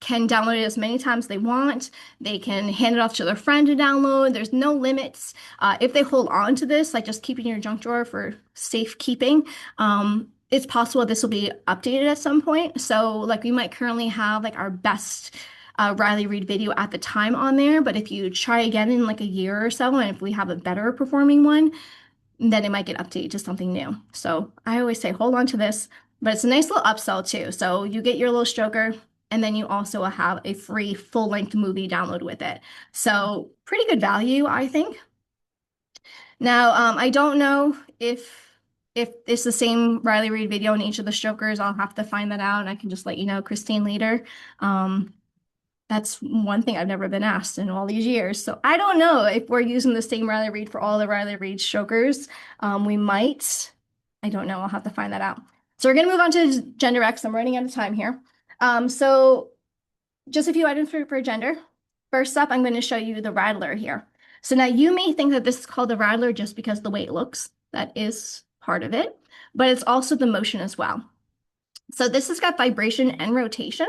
download it as many times as they want. They can hand it off to their friend to download. There's no limits. If they hold on to this, like just keep it in your junk drawer for safekeeping, it's possible this will be updated at some point. So like we might currently have like our best Riley Reid video at the time on there, but if you try again in like a year or so, and if we have a better performing one, then it might get updated to something new. So I always say hold on to this, but it's a nice little upsell too. So you get your little stroker, and then you also have a free full-length movie download with it. So pretty good value, I think. Now, I don't know if it's the same Riley Reid video in each of the strokers. I'll have to find that out, and I can just let you know, Christine, later. That's one thing I've never been asked in all these years. So I don't know if we're using the same Riley Reid for all the Riley Reid strokers. We might. I don't know. I'll have to find that out. So we're going to move on to Gender X. I'm running out of time here. So just a few items for gender. First up, I'm going to show you the Rattler here. So now you may think that this is called the Rattler just because of the way it looks. That is part of it, but it's also the motion as well. So this has got vibration and rotation,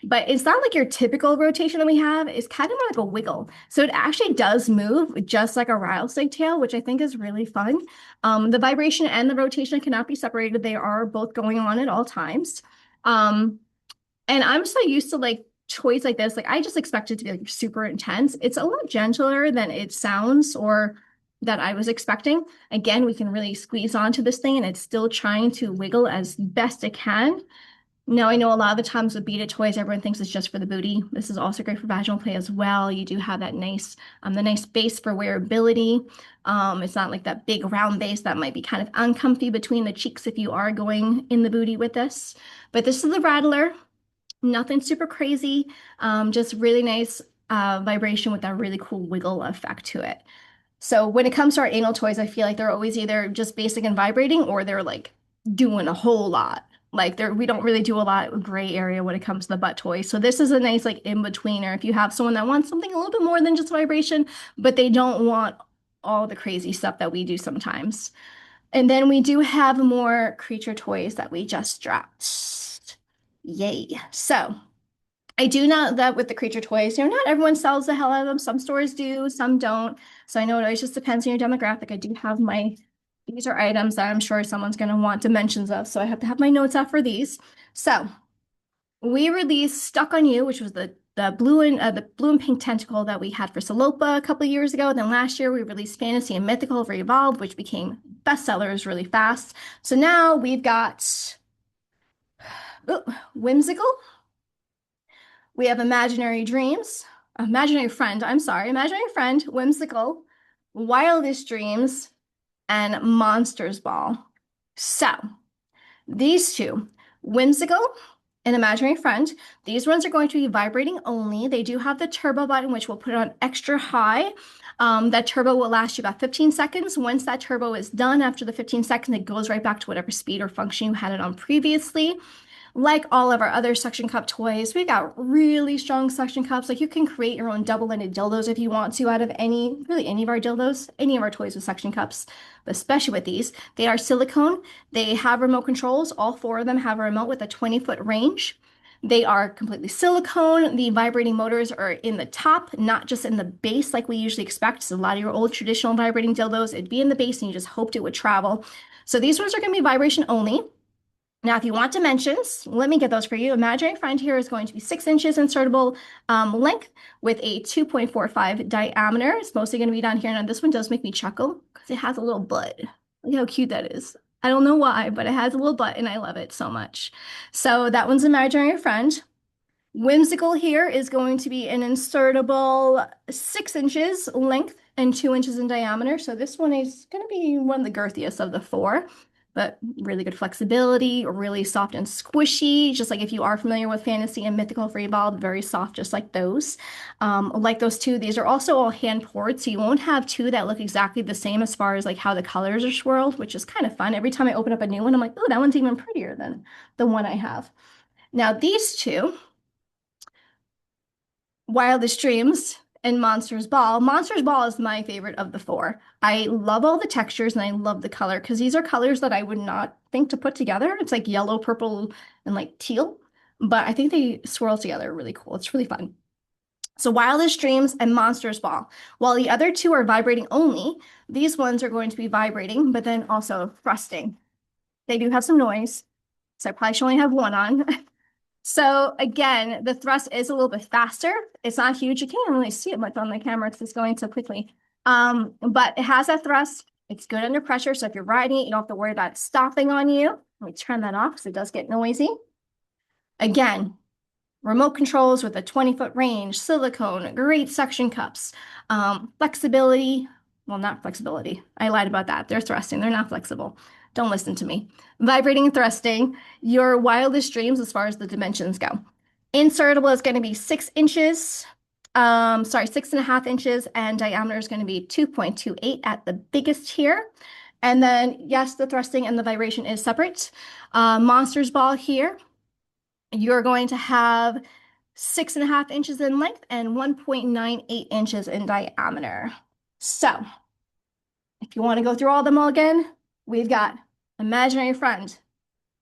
but it's not like your typical rotation that we have. It's kind of like a wiggle. So it actually does move just like a rattlesnake tail, which I think is really fun. The vibration and the rotation cannot be separated. They are both going on at all times. And I'm so used to like toys like this, like I just expect it to be like super intense. It's a lot gentler than it sounds or that I was expecting. Again, we can really squeeze onto this thing and it's still trying to wiggle as best it can. Now, I know a lot of the times with beaded toys, everyone thinks it's just for the booty. This is also great for vaginal play as well. You do have that nice, the nice base for wearability. It's not like that big round base that might be kind of uncomfy between the cheeks if you are going in the booty with this. But this is the Rattler. Nothing super crazy, just really nice vibration with that really cool wiggle effect to it. So when it comes to our anal toys, I feel like they're always either just basic and vibrating or they're like doing a whole lot. Like we don't really do a lot of gray area when it comes to the butt toys. So this is a nice like in-betweener. If you have someone that wants something a little bit more than just vibration, but they don't want all the crazy stuff that we do sometimes. And then we do have more creature toys that we just dropped. Yay. So I do know that with the creature toys, not everyone sells the hell out of them. Some stores do, some don't. So I know it always just depends on your demographic. I do have these are items that I'm sure someone's going to want dimensions of. So I have to have my notes out for these. So we released Stuck on You, which was the blue and pink tentacle that we had for Salopa a couple of years ago. And then last year we released Fantasy and Mythical for Evolved, which became bestsellers really fast. So now we've got Whimsical. We have Imaginary Dreams, Imaginary Friend, Whimsical, Wildest Dreams, and Monsters Ball. So these two, Whimsical and Imaginary Friend, these ones are going to be vibrating only. They do have the turbo button, which we'll put on extra high. That turbo will last you about 15 seconds. Once that turbo is done, after the 15 seconds, it goes right back to whatever speed or function you had it on previously. Like all of our other suction cup toys, we got really strong suction cups. Like you can create your own double-ended dildos if you want to out of really any of our dildos, any of our toys with suction cups, but especially with these. They are silicone. They have remote controls. All four of them have a remote with a 20-foot range. They are completely silicone. The vibrating motors are in the top, not just in the base like we usually expect. So a lot of your old traditional vibrating dildos, it'd be in the base and you just hoped it would travel. So these ones are going to be vibration only. Now, if you want dimensions, let me get those for you. Imaginary friend here is going to be 6 inches insertable length with a 2.45 diameter. It's mostly going to be down here. Now, this one does make me chuckle because it has a little butt. Look how cute that is. I don't know why, but it has a little butt and I love it so much. So that one's imaginary friend. Whimsical here is going to be an insertable 6 inches length and 2 inches in diameter. So this one is going to be one of the girthiest of the four, but really good flexibility, really soft and squishy, just like if you are familiar with fantasy and mythical for Evolved, very soft, just like those. Like those two, these are also all hand poured, so you won't have two that look exactly the same as far as like how the colors are swirled, which is kind of fun. Every time I open up a new one, I'm like, oh, that one's even prettier than the one I have. Now these two, Wildest Dreams and Monsters Ball. Monsters Ball is my favorite of the four. I love all the textures and I love the color because these are colors that I would not think to put together. It's like yellow, purple, and like teal, but I think they swirl together really cool. It's really fun. So Wildest Dreams and Monsters Ball. While the other two are vibrating only, these ones are going to be vibrating, but then also thrusting. They do have some noise, so I probably should only have one on. So again, the thrust is a little bit faster. It's not huge. You can't really see it much on the camera because it's going so quickly. But it has that thrust. It's good under pressure. So if you're riding it, you don't have to worry about it stopping on you. Let me turn that off because it does get noisy. Again, remote controls with a 20-foot range, silicone, great suction cups, flexibility. Well, not flexibility. I lied about that. They're thrusting. They're not flexible. Don't listen to me. Vibrating and thrusting, your wildest dreams as far as the dimensions go. Insertable is going to be 6 inches. 6.5 inches, and diameter is going to be 2.28 at the biggest here. And then, yes, the thrusting and the vibration is separate. Monsters Ball here, you're going to have 6.5 inches in length and 1.98 inches in diameter. So if you want to go through all of them all again, we've got Imaginary Friend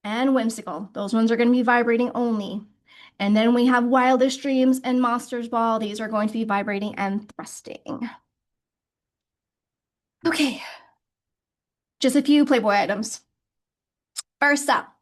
and Whimsical. Those ones are going to be vibrating only. And then we have Wildest Dreams and Monsters Ball. These are going to be vibrating and thrusting. Okay, just a few Playboy items. First up,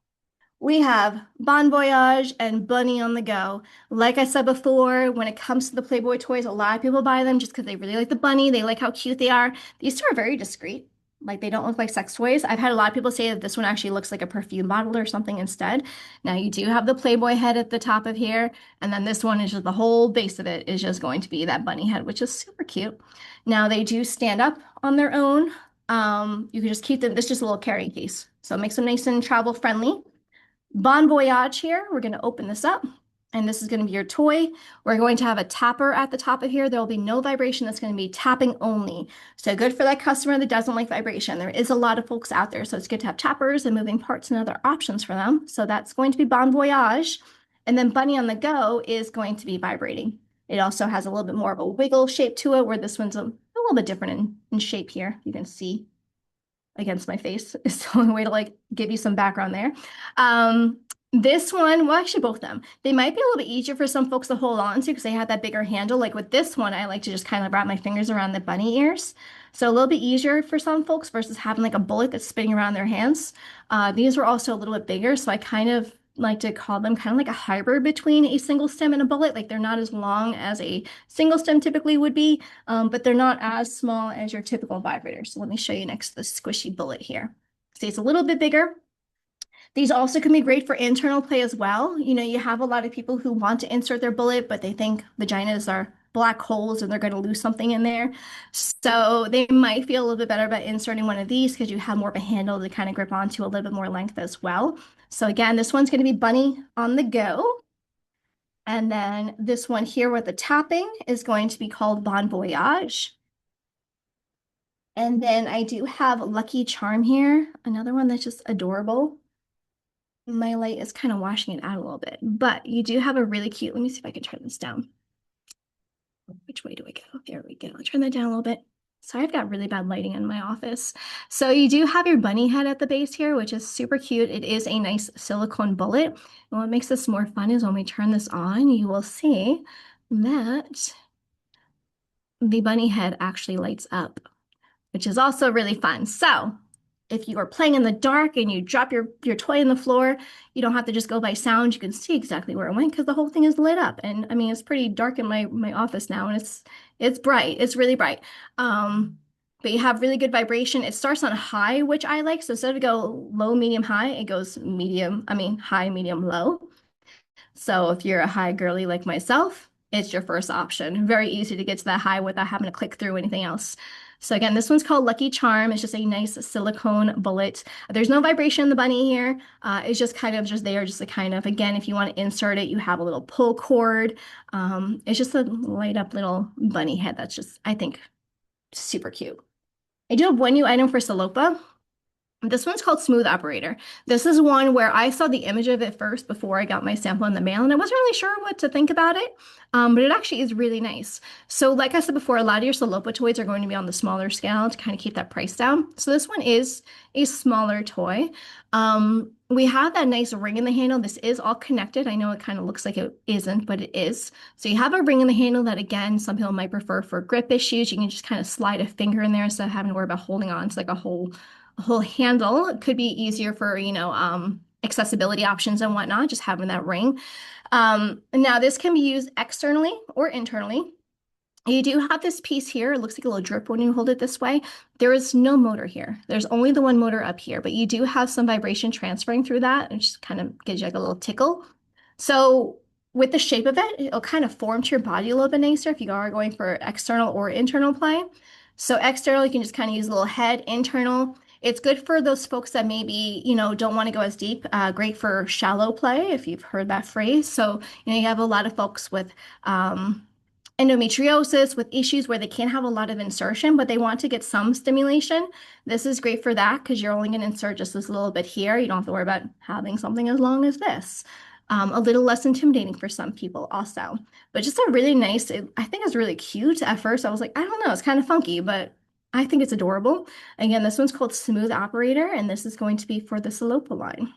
we have Bon Voyage and Bunny on the Go. Like I said before, when it comes to the Playboy toys, a lot of people buy them just because they really like the bunny. They like how cute they are. These two are very discreet. Like they don't look like sex toys. I've had a lot of people say that this one actually looks like a perfume bottle or something instead. Now you do have the Playboy head at the top of here, and then this one is just the whole base of it is just going to be that bunny head, which is super cute. Now they do stand up on their own. You can just keep them. This is just a little carrying case, so it makes them nice and travel friendly. Bon Voyage here. We're going to open this up, and this is going to be your toy. We're going to have a tapper at the top of here. There will be no vibration. That's going to be tapping only. So good for that customer that doesn't like vibration. There is a lot of folks out there, so it's good to have tappers and moving parts and other options for them. So that's going to be Bon Voyage. And then Bunny on the Go is going to be vibrating. It also has a little bit more of a wiggle shape to it, where this one's a little bit different in shape here. You can see against my face is the only way to like give you some background there. This one, well, actually both of them, they might be a little bit easier for some folks to hold on to because they have that bigger handle. Like with this one, I like to just kind of wrap my fingers around the bunny ears. So a little bit easier for some folks versus having like a bullet that's spinning around their hands. These are also a little bit bigger, so I kind of like to call them kind of like a hybrid between a single stem and a bullet. Like they're not as long as a single stem typically would be, but they're not as small as your typical vibrator. So let me show you next to the squishy bullet here. See, it's a little bit bigger. These also can be great for internal play as well. You know, you have a lot of people who want to insert their bullet, but they think vaginas are black holes and they're going to lose something in there. So they might feel a little bit better about inserting one of these because you have more of a handle to kind of grip onto a little bit more length as well. So again, this one's going to be Bunny on the Go. And then this one here with the tapping is going to be called Bon Voyage. And then I do have Lucky Charm here, another one that's just adorable. My light is kind of washing it out a little bit, but you do have a really cute, let me see if I can turn this down. Which way do I go? There we go. I'll turn that down a little bit. Sorry, I've got really bad lighting in my office. So you do have your bunny head at the base here, which is super cute. It is a nice silicone bullet. And what makes this more fun is when we turn this on, you will see that the bunny head actually lights up, which is also really fun. So if you are playing in the dark and you drop your toy on the floor, you don't have to just go by sound. You can see exactly where it went because the whole thing is lit up. And I mean, it's pretty dark in my office now, and it's bright. It's really bright. But you have really good vibration. It starts on high, which I like. So instead of go low, medium, high, it goes medium. I mean, high, medium, low. So if you're a high girly like myself, it's your first option. Very easy to get to that high without having to click through anything else. So again, this one's called Lucky Charm. It's just a nice silicone bullet. There's no vibration in the bunny here. It's just kind of just there, just to kind of, again, if you want to insert it, you have a little pull cord. It's just a light up little bunny head that's just, I think, super cute. I do have one new item for Salopa. This one's called Smooth Operator. This is one where I saw the image of it first before I got my sample in the mail, and I wasn't really sure what to think about it, but it actually is really nice. So like I said before, a lot of your Salopa toys are going to be on the smaller scale to kind of keep that price down. So this one is a smaller toy. We have that nice ring in the handle. This is all connected. I know it kind of looks like it isn't, but it is. So you have a ring in the handle that, again, some people might prefer for grip issues. You can just kind of slide a finger in there instead of having to worry about holding on to like a whole handle. It could be easier for, accessibility options and whatnot, just having that ring. Now this can be used externally or internally. You do have this piece here. It looks like a little drip when you hold it this way. There is no motor here. There's only the one motor up here, but you do have some vibration transferring through that, and just kind of gives you like a little tickle. So with the shape of it, it'll kind of form to your body a little bit nicer if you are going for external or internal play. So external, you can just kind of use a little head. Internal, it's good for those folks that maybe, don't want to go as deep. Great for shallow play, if you've heard that phrase. So, you have a lot of folks with endometriosis, with issues where they can't have a lot of insertion, but they want to get some stimulation. This is great for that because you're only going to insert just this little bit here. You don't have to worry about having something as long as this. A little less intimidating for some people also, but just a really nice, I think it's really cute. At first I was like, I don't know, it's kind of funky, but I think it's adorable. Again, this one's called Smooth Operator, and this is going to be for the Salopa line.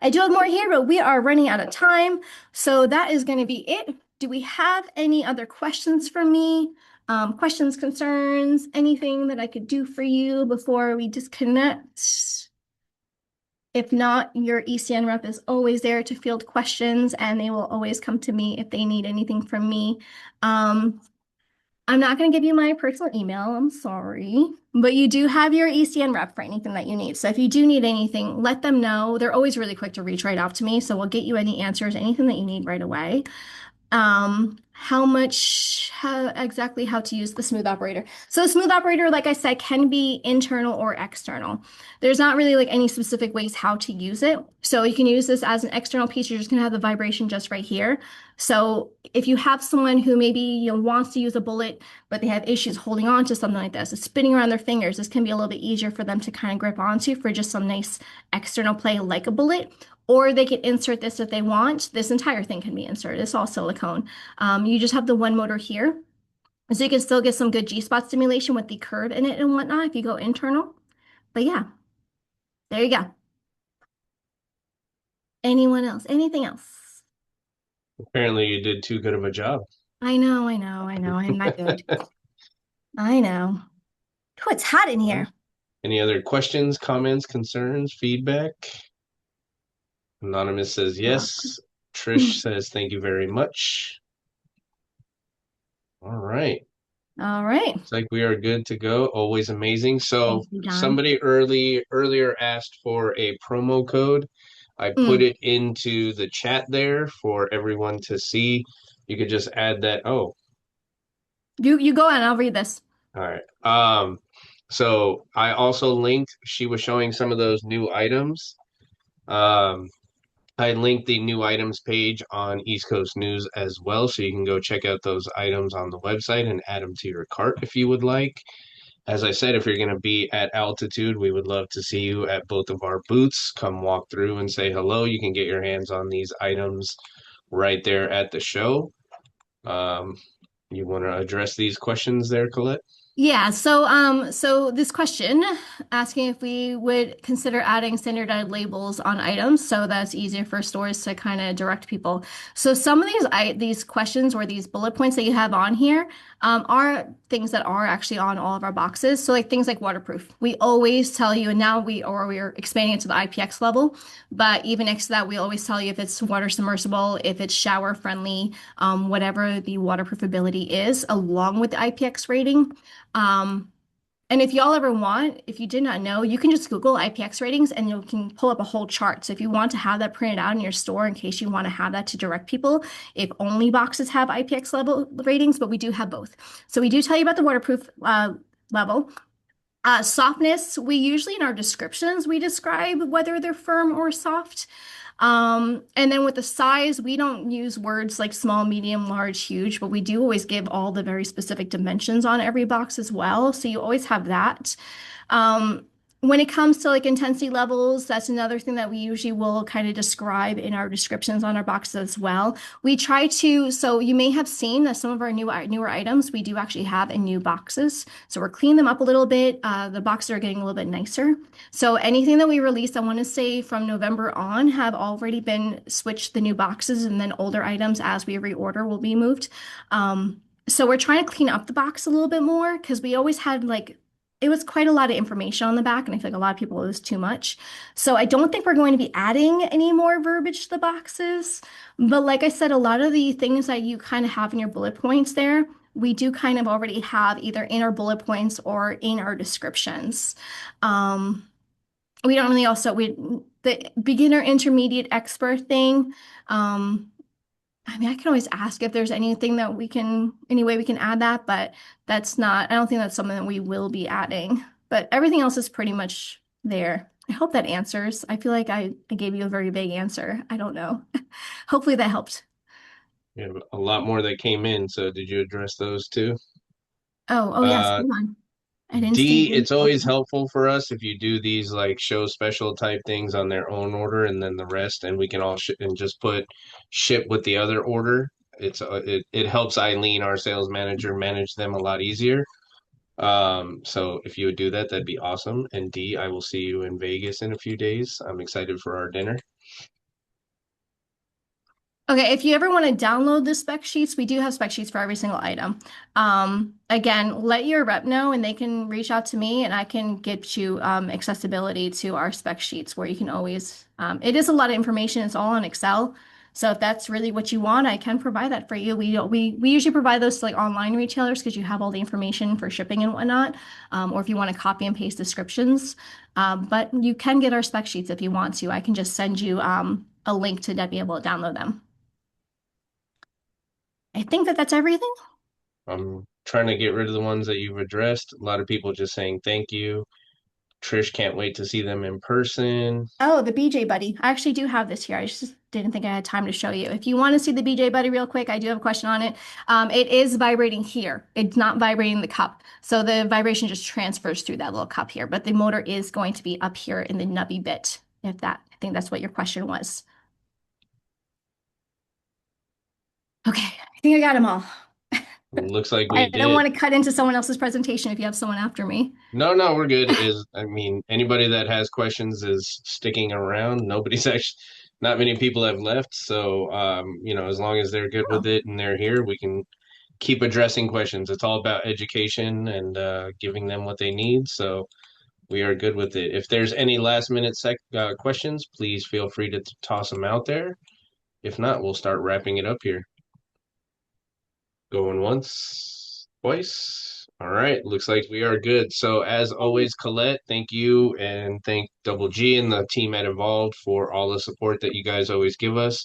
I do have more here, but we are running out of time. So that is going to be it. Do we have any other questions for me? Questions, concerns, anything that I could do for you before we disconnect? If not, your ECN rep is always there to field questions, and they will always come to me if they need anything from me. I'm not going to give you my personal email. I'm sorry. But you do have your ECN rep for anything that you need. So if you do need anything, let them know. They're always really quick to reach right out to me. So we'll get you any answers, anything that you need right away. Exactly how to use the smooth operator. So the smooth operator, like I said, can be internal or external. There's not really like any specific ways how to use it. So you can use this as an external piece. You're just gonna have the vibration just right here. So if you have someone who maybe wants to use a bullet, but they have issues holding on to something like this, it's spinning around their fingers, this can be a little bit easier for them to kind of grip onto for just some nice external play like a bullet. Or they can insert this if they want. This entire thing can be inserted. It's all silicone. You just have the one motor here. So you can still get some good G-spot stimulation with the curve in it and whatnot if you go internal. But yeah, there you go. Anyone else? Anything else? Apparently, you did too good of a job. I know, I know, I know. I'm not good. I know. Oh, it's hot in here. Any other questions, comments, concerns, feedback? Anonymous says yes. Trish says thank you very much. All right. All right. It's like we are good to go. Always amazing. So Thank you, John. somebody earlier asked for a promo code. I put Mm. it into the chat there for everyone to see. You could just add that. Oh, You go on. I'll read this. all right. So I also linked, she was showing some of those new items. Um, I linked the new items page on East Coast News as well, so you can go check out those items on the website and add them to your cart if you would like. As I said, if you're going to be at altitude, we would love to see you at both of our booths. Come walk through and say hello. You can get your hands on these items right there at the show. Um, you want to address these questions there, Colette? Yeah, so this question asking if we would consider adding standardized labels on items so that's easier for stores to kind of direct people. So some of these questions or these bullet points that you have on here are things that are actually on all of our boxes. So like things like waterproof. We always tell you, and now we're expanding it to the IPX level, but even next to that, we always tell you if it's water submersible, if it's shower friendly, whatever the waterproof ability is, along with the IPX rating. Um, and if y'all ever want, if you did not know, you can just Google IPX ratings and you can pull up a whole chart. So if you want to have that printed out in your store in case you want to have that to direct people, if only boxes have IPX level ratings, but we do have both. So we do tell you about the waterproof level. Softness, we usually in our descriptions, we describe whether they're firm or soft. And then with the size, we don't use words like small, medium, large, huge, but we do always give all the very specific dimensions on every box as well. So you always have that. Um, when it comes to like intensity levels, that's another thing that we usually will kind of describe in our descriptions on our boxes as well. We try to, so you may have seen that some of our newer items we do actually have in new boxes. So we're cleaning them up a little bit. The boxes are getting a little bit nicer. So anything that we released, I want to say from November on, have already been switched the new boxes, and then older items as we reorder will be moved. So we're trying to clean up the box a little bit more because we always had like it was quite a lot of information on the back, and I feel like a lot of people it was too much. So I don't think we're going to be adding any more verbiage to the boxes. But like I said, a lot of the things that you kind of have in your bullet points there, we do kind of already have either in our bullet points or in our descriptions. Um, we don't really also we the beginner, intermediate, expert thing. Um, I mean, I can always ask if there's anything that any way we can add that, but I don't think that's something that we will be adding. But everything else is pretty much there. I hope that answers. I feel like I gave you a very vague answer. I don't know. Hopefully that helped. We have a lot more that came in, so did you address those too? Oh, yes. Uh, Hold on. I didn't see. D, it's always helpful for us if you do these like show special type things on their own order and then the rest, and we can all and just put ship with the other order. It helps Eileen, our sales manager, manage them a lot easier. So if you would do that, that'd be awesome. And D, I will see you in Vegas in a few days. I'm excited for our dinner. Okay, if you ever want to download the spec sheets, we do have spec sheets for every single item. Again, let your rep know and they can reach out to me and I can get you accessibility to our spec sheets where you can always, it is a lot of information. It's all on Excel. So if that's really what you want, I can provide that for you. We usually provide those to like online retailers because you have all the information for shipping and whatnot. Or if you want to copy and paste descriptions. But you can get our spec sheets if you want to. I can just send you a link to be able to download them. I think that that's everything. I'm trying to get rid of the ones that you've addressed. A lot of people just saying thank you. Trish can't wait to see them in person. Oh, the BJ Buddy. I actually do have this here. I just didn't think I had time to show you. If you want to see the BJ Buddy real quick, I do have a question on it. It is vibrating here. It's not vibrating the cup. So the vibration just transfers through that little cup here, but the motor is going to be up here in the nubby bit, I think that's what your question was. Okay, I think I got them all. Looks like I we don't did. want to cut into someone else's presentation if you have someone after me. No, no, we're good. I mean, anybody that has questions is sticking around. Nobody's actually, not many people have left. So, as long as they're good with Oh. it and they're here, we can keep addressing questions. It's all about education and giving them what they need. So we are good with it. If there's any last minute questions, please feel free to toss them out there. If not, we'll start wrapping it up here. Going once, twice. All right, looks like we are good. So as always, Colette, thank you and thank Double G and the team at Evolved for all the support that you guys always give us.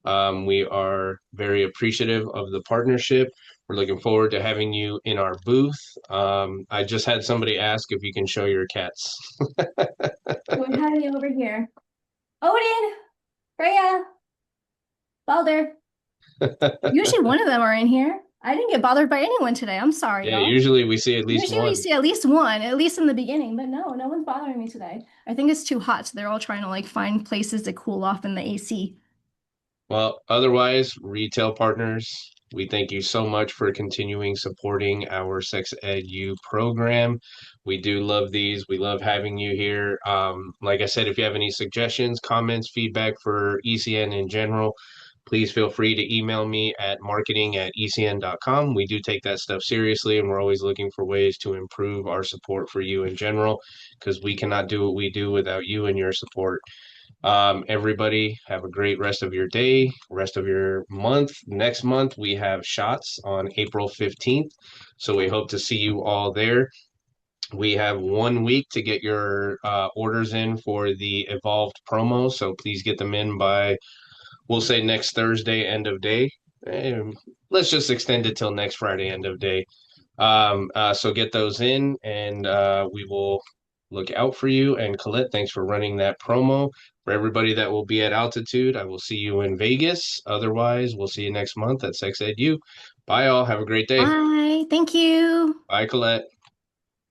We are very appreciative of the partnership. We're looking forward to having you in our booth. I just had somebody ask if you can show your cats. So I'm having you over here. Odin, Freya, Balder. Usually one of them are in here. I didn't get bothered by anyone today. I'm sorry, Yeah, y'all. usually we see at least Usually we one. see at least one, at least in the beginning, but no, no one's bothering me today. I think it's too hot, so they're all trying to like find places to cool off in the AC. Well, otherwise, retail partners, we thank you so much for continuing supporting our Sex Ed U program. We do love these. We love having you here. Like I said, if you have any suggestions, comments, feedback for ECN in general, please feel free to email me at marketing@ecn.com. We do take that stuff seriously, and we're always looking for ways to improve our support for you in general because we cannot do what we do without you and your support. Everybody have a great rest of your day, rest of your month. Next month, we have shots on April 15th. So we hope to see you all there. We have 1 week to get your orders in for the Evolved promo. So please get them in by, we'll say next Thursday, end of day. Um, let's just extend it till next Friday, end of day. So get those in and we will look out for you. And Colette, thanks for running that promo. For everybody that will be at Altitude, I will see you in Vegas. Otherwise, we'll see you next month at Sex Ed U. Bye, all. Have a great day. Bye. Thank you. Bye, Colette.